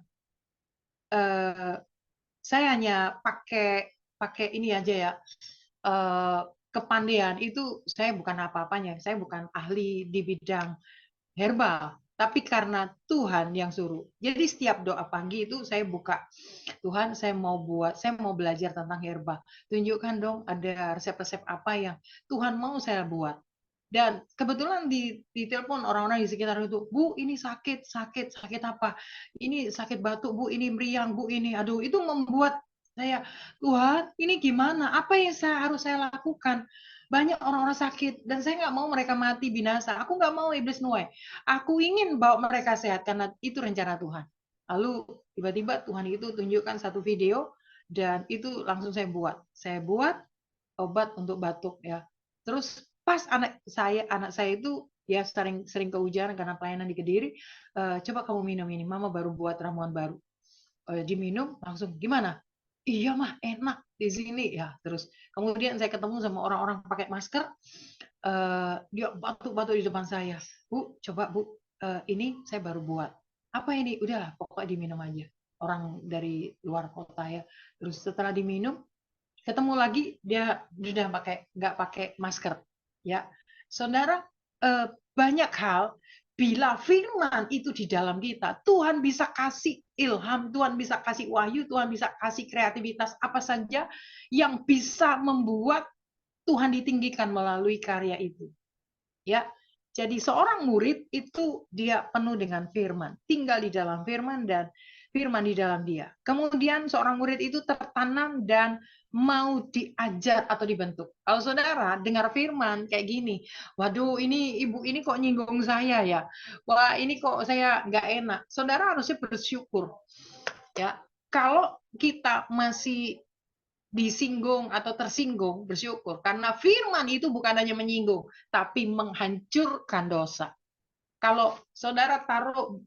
saya hanya pakai ini aja ya, kepandaian itu, saya bukan apa-apanya, saya bukan ahli di bidang herbal, tapi karena Tuhan yang suruh. Jadi setiap doa pagi itu saya buka, Tuhan, saya mau belajar tentang herbal. Tunjukkan dong ada resep-resep apa yang Tuhan mau saya buat. Dan kebetulan di telepon orang-orang di sekitar itu, Bu, ini sakit apa? Ini sakit batuk, Bu, ini meriang, Bu, ini. Aduh, itu membuat saya, Tuhan, ini gimana? Apa yang harus saya lakukan? Banyak orang-orang sakit, dan saya nggak mau mereka mati binasa. Aku nggak mau iblis nuai. Aku ingin bawa mereka sehat, karena itu rencana Tuhan. Lalu tiba-tiba Tuhan itu tunjukkan satu video, dan itu langsung saya buat. Saya buat obat untuk batuk ya. Terus pas anak saya itu ya sering kehujanan karena pelayanan di Kediri, coba kamu minum ini, Mama baru buat ramuan baru. Diminum langsung gimana? Iya mah enak di sini ya. Terus kemudian saya ketemu sama orang-orang pakai masker, dia batuk-batuk di depan saya. Bu, coba Bu, ini saya baru buat. Apa ini? Udahlah, pokoknya diminum aja. Orang dari luar kota ya. Terus setelah diminum, ketemu lagi dia sudah nggak pakai masker ya, saudara. Banyak hal, bila firman itu di dalam kita, Tuhan bisa kasih ilham, Tuhan bisa kasih wahyu, Tuhan bisa kasih kreativitas apa saja yang bisa membuat Tuhan ditinggikan melalui karya itu ya. Jadi seorang murid itu dia penuh dengan firman, tinggal di dalam firman dan firman di dalam dia. Kemudian seorang murid itu tertanam dan mau diajar atau dibentuk. Kalau saudara dengar firman kayak gini, waduh ini ibu ini kok nyinggung saya ya, wah ini kok saya nggak enak. Saudara harusnya bersyukur ya. Kalau kita masih disinggung atau tersinggung, bersyukur. Karena firman itu bukan hanya menyinggung, tapi menghancurkan dosa. Kalau saudara taruh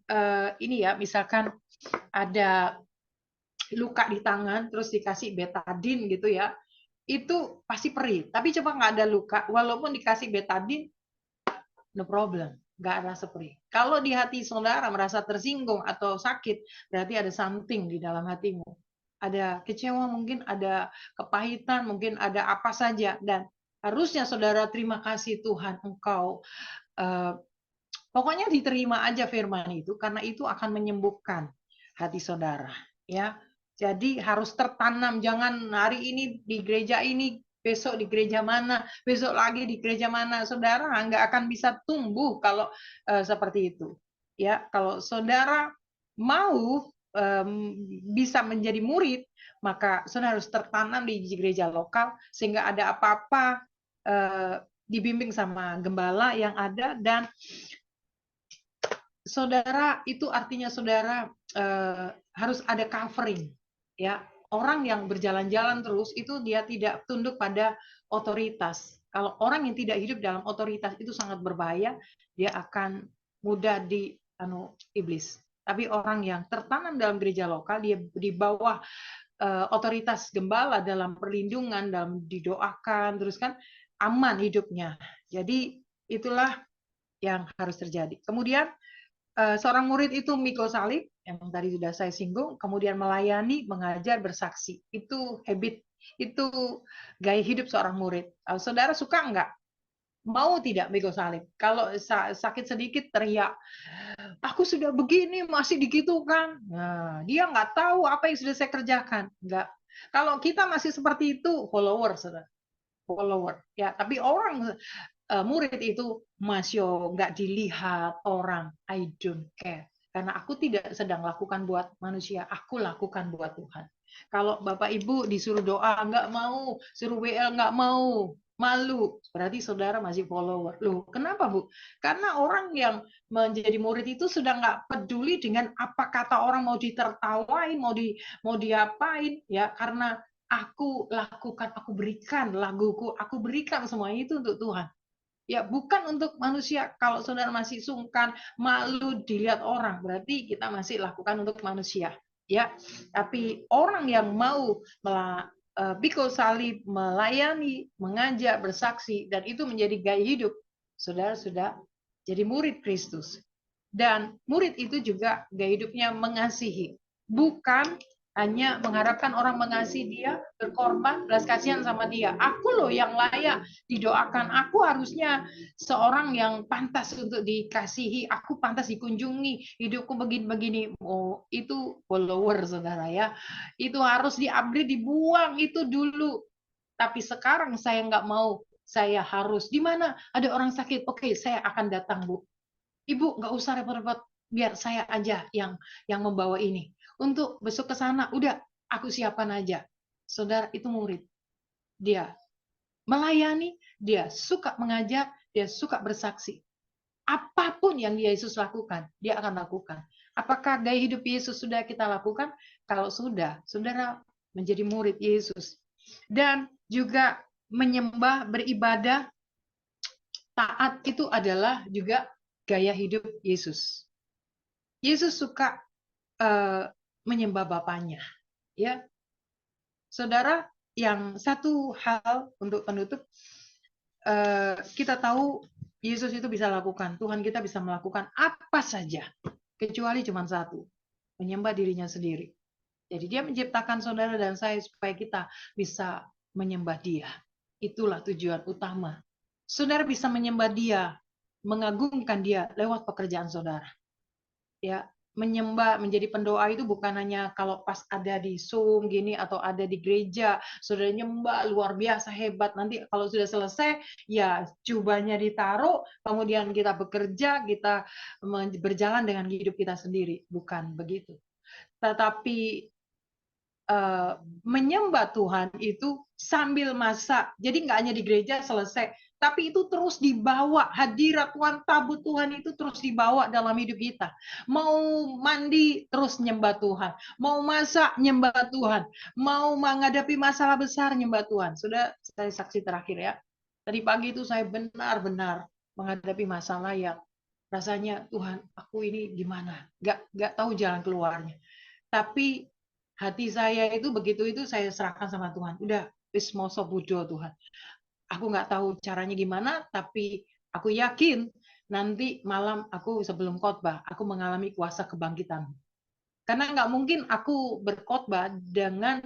ini ya, misalkan ada luka di tangan, terus dikasih betadine gitu ya, itu pasti perih. Tapi coba nggak ada luka, walaupun dikasih betadine, no problem, nggak rasa perih. Kalau di hati saudara merasa tersinggung atau sakit, berarti ada something di dalam hatimu. Ada kecewa, mungkin ada kepahitan, mungkin ada apa saja. Dan harusnya saudara terima kasih Tuhan, engkau pokoknya diterima aja firman itu, karena itu akan menyembuhkan hati saudara ya. Jadi harus tertanam, jangan hari ini di gereja ini, besok di gereja mana, besok lagi di gereja mana. Saudara nggak akan bisa tumbuh kalau seperti itu ya. Kalau saudara mau bisa menjadi murid, maka saudara harus tertanam di gereja lokal, sehingga ada apa-apa dibimbing sama gembala yang ada. Dan saudara, itu artinya saudara harus ada covering ya. Orang yang berjalan-jalan terus itu dia tidak tunduk pada otoritas. Kalau orang yang tidak hidup dalam otoritas itu sangat berbahaya, dia akan mudah di iblis. Tapi orang yang tertanam dalam gereja lokal, dia di bawah otoritas gembala, dalam perlindungan, dalam didoakan, terus kan aman hidupnya. Jadi itulah yang harus terjadi. Kemudian seorang murid itu mikul salib, yang tadi sudah saya singgung, kemudian melayani, mengajar, bersaksi. Itu habit, itu gaya hidup seorang murid. Saudara suka enggak? Mau tidak mikul salib? Kalau sakit sedikit teriak, aku sudah begini masih digitukan. Nah, dia nggak tahu apa yang sudah saya kerjakan. Enggak. Kalau kita masih seperti itu, follower, saudara. Follower. Ya, tapi orang murid itu masih nggak dilihat orang. I don't care. Karena aku tidak sedang lakukan buat manusia, aku lakukan buat Tuhan. Kalau Bapak Ibu disuruh doa, nggak mau, suruh WL nggak mau malu. Berarti saudara masih follower. Loh, kenapa Bu? Karena orang yang menjadi murid itu sudah nggak peduli dengan apa kata orang, mau ditertawain, mau diapain, ya, karena aku lakukan, aku berikan laguku, aku berikan semuanya itu untuk Tuhan. Ya, bukan untuk manusia. Kalau saudara masih sungkan, malu dilihat orang, berarti kita masih lakukan untuk manusia. Ya, tapi orang yang mau pikul salib, melayani, mengajak, bersaksi, dan itu menjadi gaya hidup, saudara sudah jadi murid Kristus. Dan murid itu juga gaya hidupnya mengasihi, bukan hanya mengharapkan orang mengasihi dia, berkorban, belas kasihan sama dia. Aku loh yang layak didoakan. Aku harusnya seorang yang pantas untuk dikasihi. Aku pantas dikunjungi. Hidupku begini-begini. Oh, itu follower, saudara ya. Itu harus di-upgrade, dibuang itu dulu. Tapi sekarang saya nggak mau. Saya harus. Di mana ada orang sakit? Oke, saya akan datang, Bu. Ibu nggak usah repot-repot. Biar saya aja yang membawa ini. Untuk besok ke sana, udah aku siapkan aja. Saudara, itu murid. Dia melayani, dia suka mengajak, dia suka bersaksi. Apapun yang Yesus lakukan, dia akan lakukan. Apakah gaya hidup Yesus sudah kita lakukan? Kalau sudah, saudara menjadi murid Yesus. Dan juga menyembah, beribadah, taat itu adalah juga gaya hidup Yesus. Yesus suka menyembah Bapaknya. Ya, saudara, yang satu hal untuk penutup, kita tahu Yesus itu bisa lakukan, Tuhan kita bisa melakukan apa saja, kecuali cuma satu, menyembah dirinya sendiri. Jadi dia menciptakan saudara dan saya supaya kita bisa menyembah dia. Itulah tujuan utama. Saudara bisa menyembah dia, mengagungkan dia lewat pekerjaan saudara. Ya, menyembah, menjadi pendoa itu bukan hanya kalau pas ada di Zoom gini atau ada di gereja, saudara nyembah luar biasa hebat. Nanti kalau sudah selesai, ya jubahnya ditaruh, kemudian kita bekerja, kita berjalan dengan hidup kita sendiri. Bukan begitu. Tetapi menyembah Tuhan itu sambil masak. Jadi nggak hanya di gereja selesai, tapi itu terus dibawa, hadirat Tuhan, tabut Tuhan itu terus dibawa dalam hidup kita. Mau mandi terus nyembah Tuhan, mau masak nyembah Tuhan, mau menghadapi masalah besar nyembah Tuhan. Sudah saya saksi terakhir ya. Tadi pagi itu saya benar-benar menghadapi masalah yang rasanya Tuhan, aku ini gimana? Nggak tahu jalan keluarnya. Tapi hati saya itu begitu itu saya serahkan sama Tuhan. Udah, wis moso budo Tuhan. Aku nggak tahu caranya gimana, tapi aku yakin nanti malam aku sebelum khotbah, aku mengalami kuasa kebangkitan. Karena nggak mungkin aku berkhotbah dengan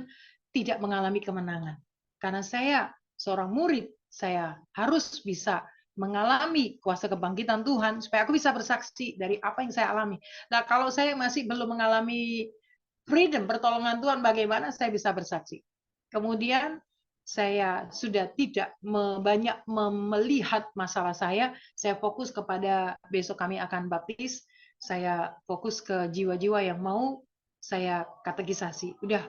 tidak mengalami kemenangan. Karena saya seorang murid, saya harus bisa mengalami kuasa kebangkitan Tuhan supaya aku bisa bersaksi dari apa yang saya alami. Nah, kalau saya masih belum mengalami freedom, pertolongan Tuhan, bagaimana saya bisa bersaksi? Kemudian saya sudah tidak banyak melihat masalah saya fokus kepada besok kami akan baptis, saya fokus ke jiwa-jiwa yang mau saya katekisasi. Udah,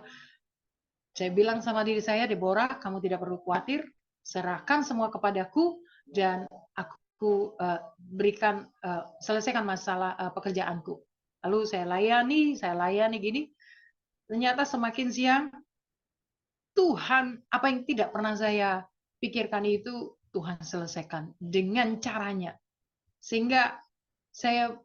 saya bilang sama diri saya, Deborah, kamu tidak perlu khawatir, serahkan semua kepadaku, dan aku selesaikan masalah pekerjaanku. Lalu saya layani gini. Ternyata semakin siang, Tuhan, apa yang tidak pernah saya pikirkan itu, Tuhan selesaikan dengan caranya. Sehingga saya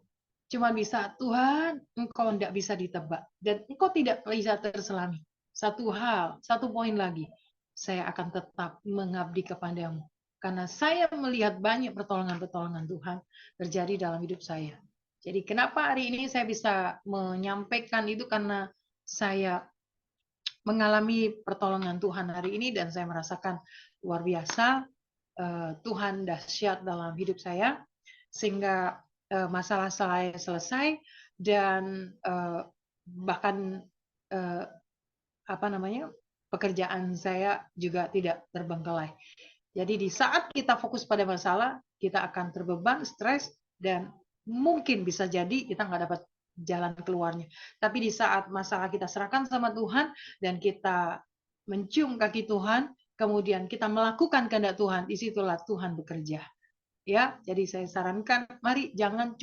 cuma bisa, Tuhan, Engkau tidak bisa ditebak. Dan Engkau tidak bisa terselami. Satu hal, satu poin lagi, saya akan tetap mengabdi kepadamu. Karena saya melihat banyak pertolongan-pertolongan Tuhan terjadi dalam hidup saya. Jadi kenapa hari ini saya bisa menyampaikan itu, karena saya mengalami pertolongan Tuhan hari ini dan saya merasakan luar biasa Tuhan dahsyat dalam hidup saya, sehingga masalah saya selesai dan bahkan pekerjaan saya juga tidak terbengkalai. Jadi di saat kita fokus pada masalah, kita akan terbeban, stres, dan mungkin bisa jadi kita nggak dapat jalan keluarnya. Tapi di saat masalah kita serahkan sama Tuhan dan kita mencium kaki Tuhan, kemudian kita melakukan kehendak Tuhan, disitulah Tuhan bekerja. Ya, jadi saya sarankan, mari jangan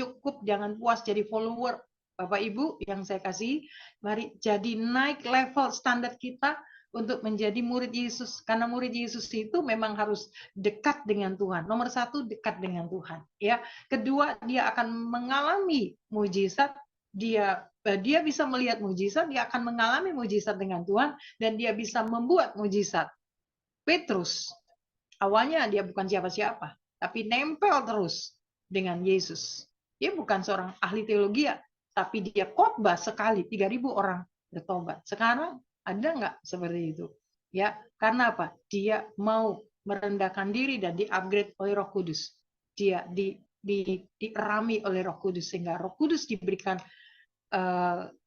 puas jadi follower. Bapak Ibu yang saya kasih, mari jadi naik level standar kita untuk menjadi murid Yesus. Karena murid Yesus itu memang harus dekat dengan Tuhan. Nomor satu, dekat dengan Tuhan. Ya, kedua, dia akan mengalami mujizat. Dia bisa melihat mujizat, dia akan mengalami mujizat dengan Tuhan, dan dia bisa membuat mujizat. Petrus, awalnya dia bukan siapa-siapa, tapi nempel terus dengan Yesus. Dia bukan seorang ahli teologi, tapi dia khotbah sekali 3.000 orang bertobat. Sekarang ada nggak seperti itu? Ya, karena apa? Dia mau merendahkan diri dan di-upgrade oleh Roh Kudus. Dia dierami oleh Roh Kudus, sehingga Roh Kudus diberikan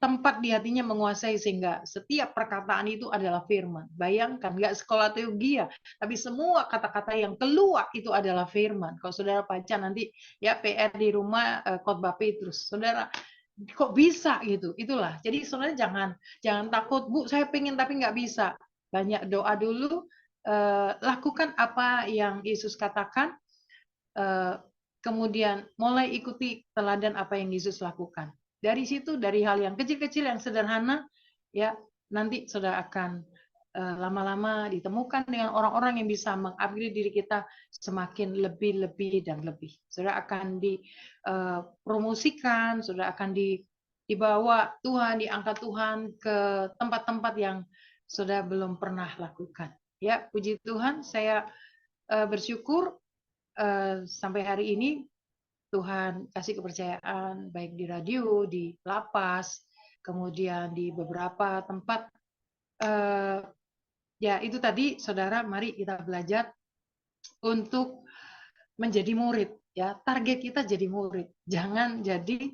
tempat di hatinya menguasai, sehingga setiap perkataan itu adalah firman. Bayangkan, nggak sekolah teologi ya, tapi semua kata-kata yang keluar itu adalah firman. Kalau saudara baca nanti ya PR di rumah khotbah Petrus, saudara kok bisa gitu, itulah. Jadi saudara jangan takut, Bu, saya pengen tapi nggak bisa. Banyak doa dulu, lakukan apa yang Yesus katakan, kemudian mulai ikuti teladan apa yang Yesus lakukan. Dari situ, dari hal yang kecil-kecil yang sederhana, ya nanti saudara akan lama-lama ditemukan dengan orang-orang yang bisa mengupgrade diri kita semakin lebih dan lebih. Saudara akan dipromosikan, saudara akan dibawa Tuhan, diangkat Tuhan ke tempat-tempat yang saudara belum pernah lakukan. Ya, puji Tuhan, saya bersyukur sampai hari ini Tuhan kasih kepercayaan baik di radio, di lapas, kemudian di beberapa tempat. Ya itu tadi, saudara, mari kita belajar untuk menjadi murid. Ya, target kita jadi murid, jangan jadi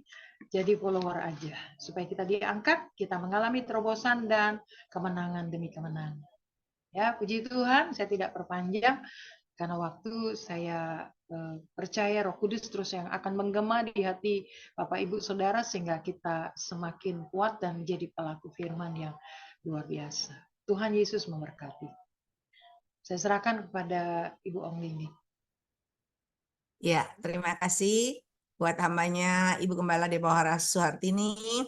follower aja. Supaya kita diangkat, kita mengalami terobosan dan kemenangan demi kemenangan. Ya, puji Tuhan, saya tidak perpanjang. Karena waktu, saya percaya Roh Kudus terus yang akan menggema di hati Bapak Ibu Saudara, sehingga kita semakin kuat dan menjadi pelaku firman yang luar biasa. Tuhan Yesus memberkati. Saya serahkan kepada Ibu Ong Lini. Ya, terima kasih buat hambanya Ibu Gembala Deborah Suhartini.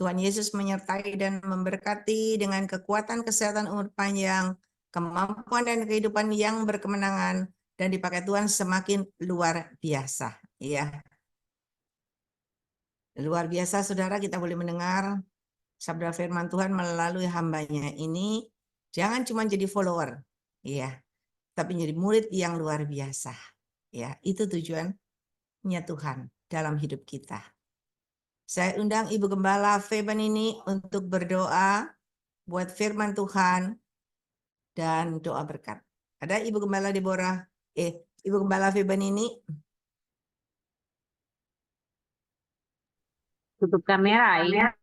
Tuhan Yesus menyertai dan memberkati dengan kekuatan, kesehatan, umur panjang, kemampuan dan kehidupan yang berkemenangan, dan dipakai Tuhan semakin luar biasa. Ya, luar biasa, saudara. Kita boleh mendengar sabda firman Tuhan melalui hambanya ini. Jangan cuma jadi follower, ya, tapi jadi murid yang luar biasa. Ya, itu tujuannya Tuhan dalam hidup kita. Saya undang Ibu Gembala Feben ini untuk berdoa buat firman Tuhan dan doa berkat. Ada Ibu Gembala Deborah, Ibu Gembala Feben ini. Tutup kamera ya.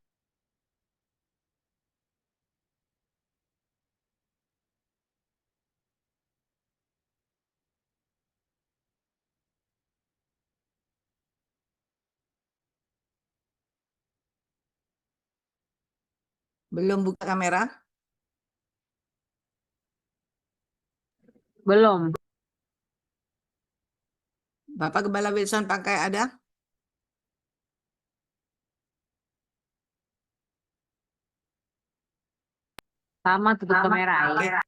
Belum buka kamera? Belum. Bapak Gembala Wilson pakai ada? Sama tutup kamera ya.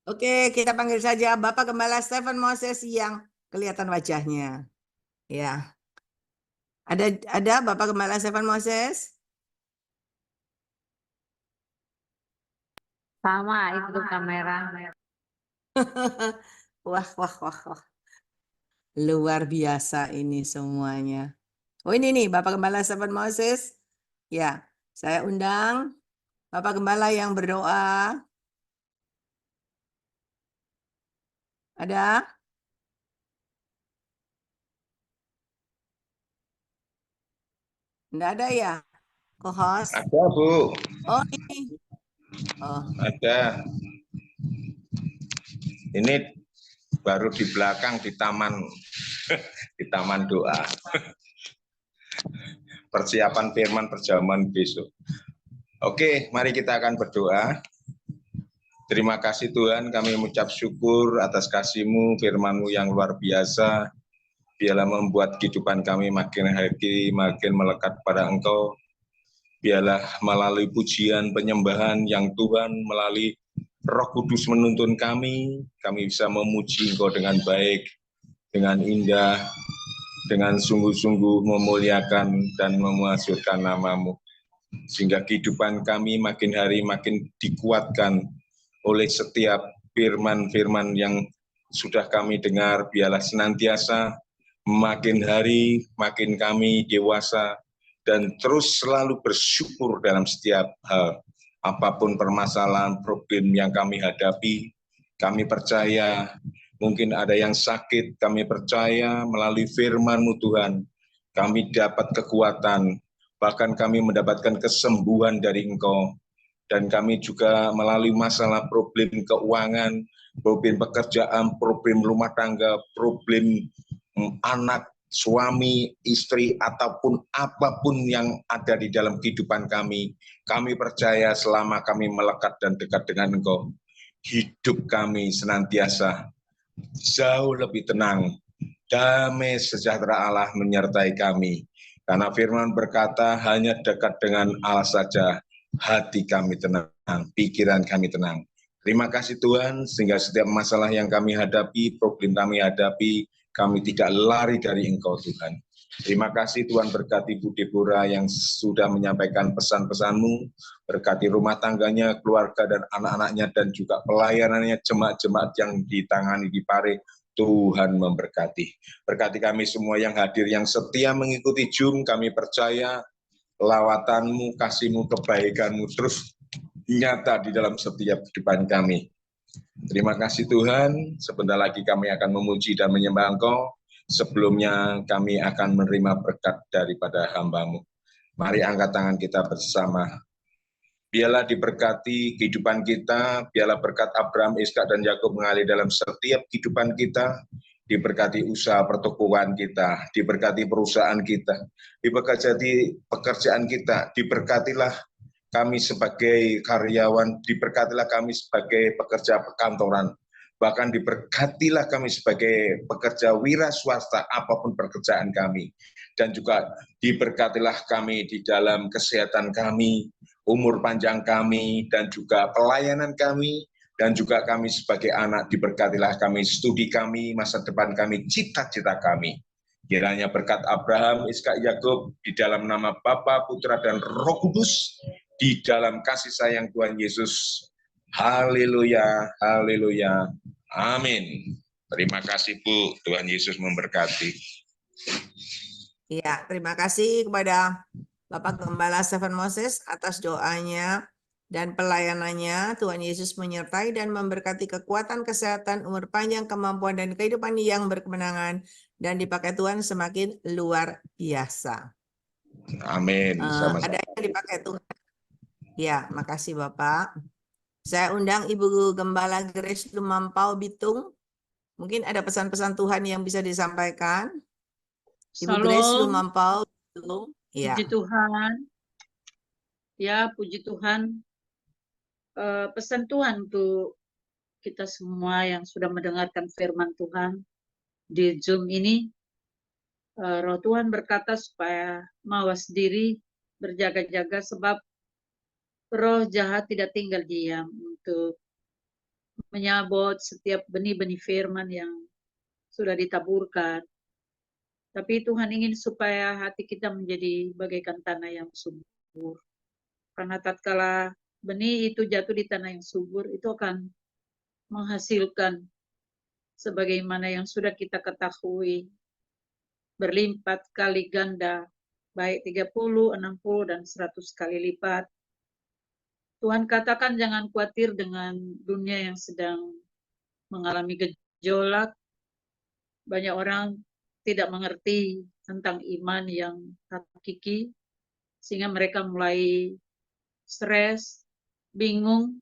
Oke, kita panggil saja Bapak Gembala Stephen Moses yang kelihatan wajahnya. Ya. Ada Bapak Gembala Stephen Moses? Sama itu tutup kamera. Wah. Luar biasa ini semuanya. Oh, ini nih Bapak Gembala Stephen Moses. Ya, saya undang Bapak Gembala yang berdoa. Ada? Enggak ada ya? Co-host? Ada, Bu. Oh, ini. Oh. Ada. Ini baru di belakang di taman di taman doa. Persiapan firman perjamuan besok. Oke, mari kita akan berdoa. Terima kasih Tuhan, kami mengucap syukur atas kasih-Mu, firman-Mu yang luar biasa. Biarlah membuat kehidupan kami makin hari makin melekat pada Engkau. Biarlah melalui pujian penyembahan yang Tuhan melalui Roh Kudus menuntun kami bisa memuji Engkau dengan baik, dengan indah, dengan sungguh-sungguh memuliakan dan memuasirkan nama-Mu. Sehingga kehidupan kami makin hari makin dikuatkan oleh setiap firman-firman yang sudah kami dengar. Biarlah senantiasa makin hari makin kami dewasa dan terus selalu bersyukur dalam setiap hal. Apapun permasalahan, problem yang kami hadapi, kami percaya mungkin ada yang sakit, kami percaya melalui firman-Mu Tuhan, kami dapat kekuatan, bahkan kami mendapatkan kesembuhan dari Engkau. Dan kami juga melalui masalah problem keuangan, problem pekerjaan, problem rumah tangga, problem anak, suami, istri, ataupun apapun yang ada di dalam kehidupan kami percaya selama kami melekat dan dekat dengan Engkau, hidup kami senantiasa jauh lebih tenang, damai sejahtera Allah menyertai kami. Karena firman berkata, hanya dekat dengan Allah saja hati kami tenang, pikiran kami tenang. Terima kasih Tuhan, sehingga setiap masalah yang kami hadapi, problem kami hadapi, kami tidak lari dari Engkau Tuhan. Terima kasih Tuhan, berkati Bu Deborah yang sudah menyampaikan pesan-pesan-Mu, berkati rumah tangganya, keluarga dan anak-anaknya, dan juga pelayanannya, jemaat-jemaat yang ditangani di Pare. Tuhan memberkati. Berkati kami semua yang hadir, yang setia mengikuti Zoom, kami percaya lawatan-Mu, kasih-Mu, kebaikan-Mu terus nyata di dalam setiap kehidupan kami. Terima kasih Tuhan, sebentar lagi kami akan memuji dan menyembah Engkau. Sebelumnya kami akan menerima berkat daripada hamba-Mu. Mari angkat tangan kita bersama. Biarlah diberkati kehidupan kita, biarlah berkat Abraham, Ishak dan Yakub mengalir dalam setiap kehidupan kita, diberkati usaha pertokoan kita, diberkati perusahaan kita, diberkati pekerjaan kita, diberkatilah kami sebagai karyawan, diberkatilah kami sebagai pekerja perkantoran, bahkan diberkatilah kami sebagai pekerja wira swasta, apapun pekerjaan kami, dan juga diberkatilah kami di dalam kesehatan kami, umur panjang kami, dan juga pelayanan kami, dan juga kami sebagai anak, diberkatilah kami, studi kami, masa depan kami, cita-cita kami. Kiranya berkat Abraham, Ishak, Yakub, di dalam nama Bapa, Putra, dan Roh Kudus, di dalam kasih sayang Tuhan Yesus. Haleluya, haleluya, amin. Terima kasih Bu, Tuhan Yesus memberkati. Ya, terima kasih kepada Bapak Gembala Stephen Moses atas doanya dan pelayanannya. Tuhan Yesus menyertai dan memberkati kekuatan, kesehatan, umur panjang, kemampuan, dan kehidupan yang berkemenangan, dan dipakai Tuhan semakin luar biasa. Amin. Sama-sama. Ada yang dipakai Tuhan. Ya, makasih Bapak. Saya undang Ibu Gembala Grace Lumampau Bitung. Mungkin ada pesan-pesan Tuhan yang bisa disampaikan. Ibu Grace Lumampau Bitung. Ya. Puji Tuhan. Ya, puji Tuhan. Pesan Tuhan untuk kita semua yang sudah mendengarkan firman Tuhan di Zoom ini. Roh Tuhan berkata supaya mawas diri, berjaga-jaga, sebab roh jahat tidak tinggal diam untuk menyabot setiap benih-benih firman yang sudah ditaburkan. Tapi Tuhan ingin supaya hati kita menjadi bagaikan tanah yang subur. Karena tatkala benih itu jatuh di tanah yang subur, itu akan menghasilkan sebagaimana yang sudah kita ketahui, berlipat kali ganda, baik 30, 60, dan 100 kali lipat. Tuhan katakan jangan khawatir dengan dunia yang sedang mengalami gejolak. Banyak orang tidak mengerti tentang iman yang hakiki, sehingga mereka mulai stres, bingung,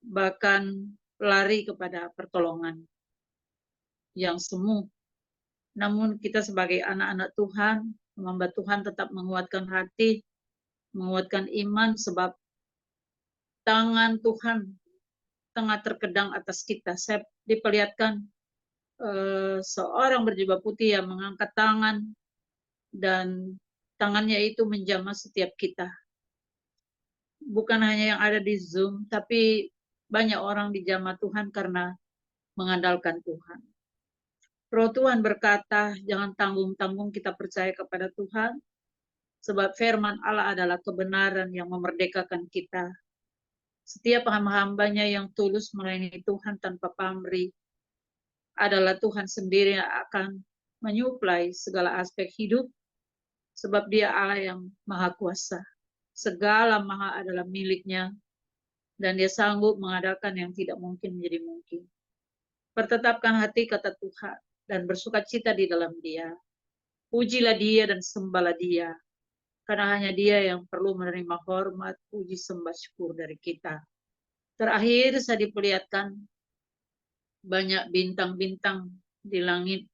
bahkan lari kepada pertolongan yang semu. Namun kita sebagai anak-anak Tuhan, hamba Tuhan tetap menguatkan hati, menguatkan iman, sebab tangan Tuhan tengah terkedang atas kita. Saya diperlihatkan seorang berjubah putih yang mengangkat tangan dan tangannya itu menjamah setiap kita. Bukan hanya yang ada di Zoom, tapi banyak orang dijamah Tuhan karena mengandalkan Tuhan. Roh Tuhan berkata, jangan tanggung-tanggung kita percaya kepada Tuhan, sebab firman Allah adalah kebenaran yang memerdekakan kita. Setiap hamba-hambanya yang tulus melayani Tuhan tanpa pamrih, adalah Tuhan sendiri yang akan menyuplai segala aspek hidup, sebab Dia Allah yang Maha Kuasa. Segala maha adalah miliknya, dan Dia sanggup mengadakan yang tidak mungkin menjadi mungkin. Pertetapkan hati, kata Tuhan, dan bersukacita di dalam Dia. Pujilah Dia dan sembahlah Dia, karena hanya Dia yang perlu menerima hormat, puji, sembah, syukur dari kita. Terakhir saya diperlihatkan banyak bintang-bintang di langit.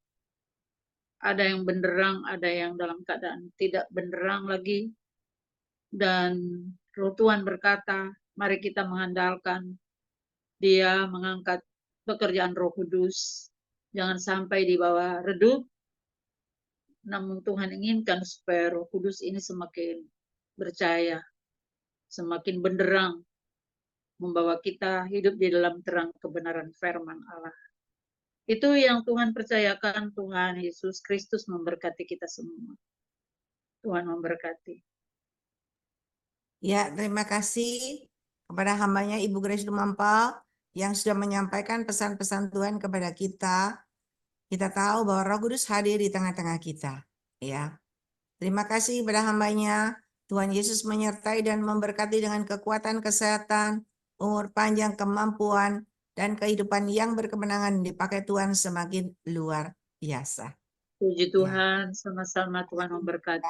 Ada yang benderang, ada yang dalam keadaan tidak benderang lagi. Dan Roh Tuhan berkata, mari kita mengandalkan Dia, mengangkat pekerjaan Roh Kudus. Jangan sampai di bawah redup. Namun Tuhan inginkan supaya Roh Kudus ini semakin bercahaya, semakin benderang, membawa kita hidup di dalam terang kebenaran firman Allah. Itu yang Tuhan percayakan. Tuhan Yesus Kristus memberkati kita semua. Tuhan memberkati. Ya, terima kasih kepada hambanya Ibu Grace Lumampau yang sudah menyampaikan pesan-pesan Tuhan kepada kita. Kita tahu bahwa Roh Kudus hadir di tengah-tengah kita. Ya, terima kasih kepada hambanya. Tuhan Yesus menyertai dan memberkati dengan kekuatan, kesehatan, umur panjang, kemampuan, dan kehidupan yang berkemenangan dipakai Tuhan semakin luar biasa. Puji Tuhan, sama-sama Tuhan memberkati.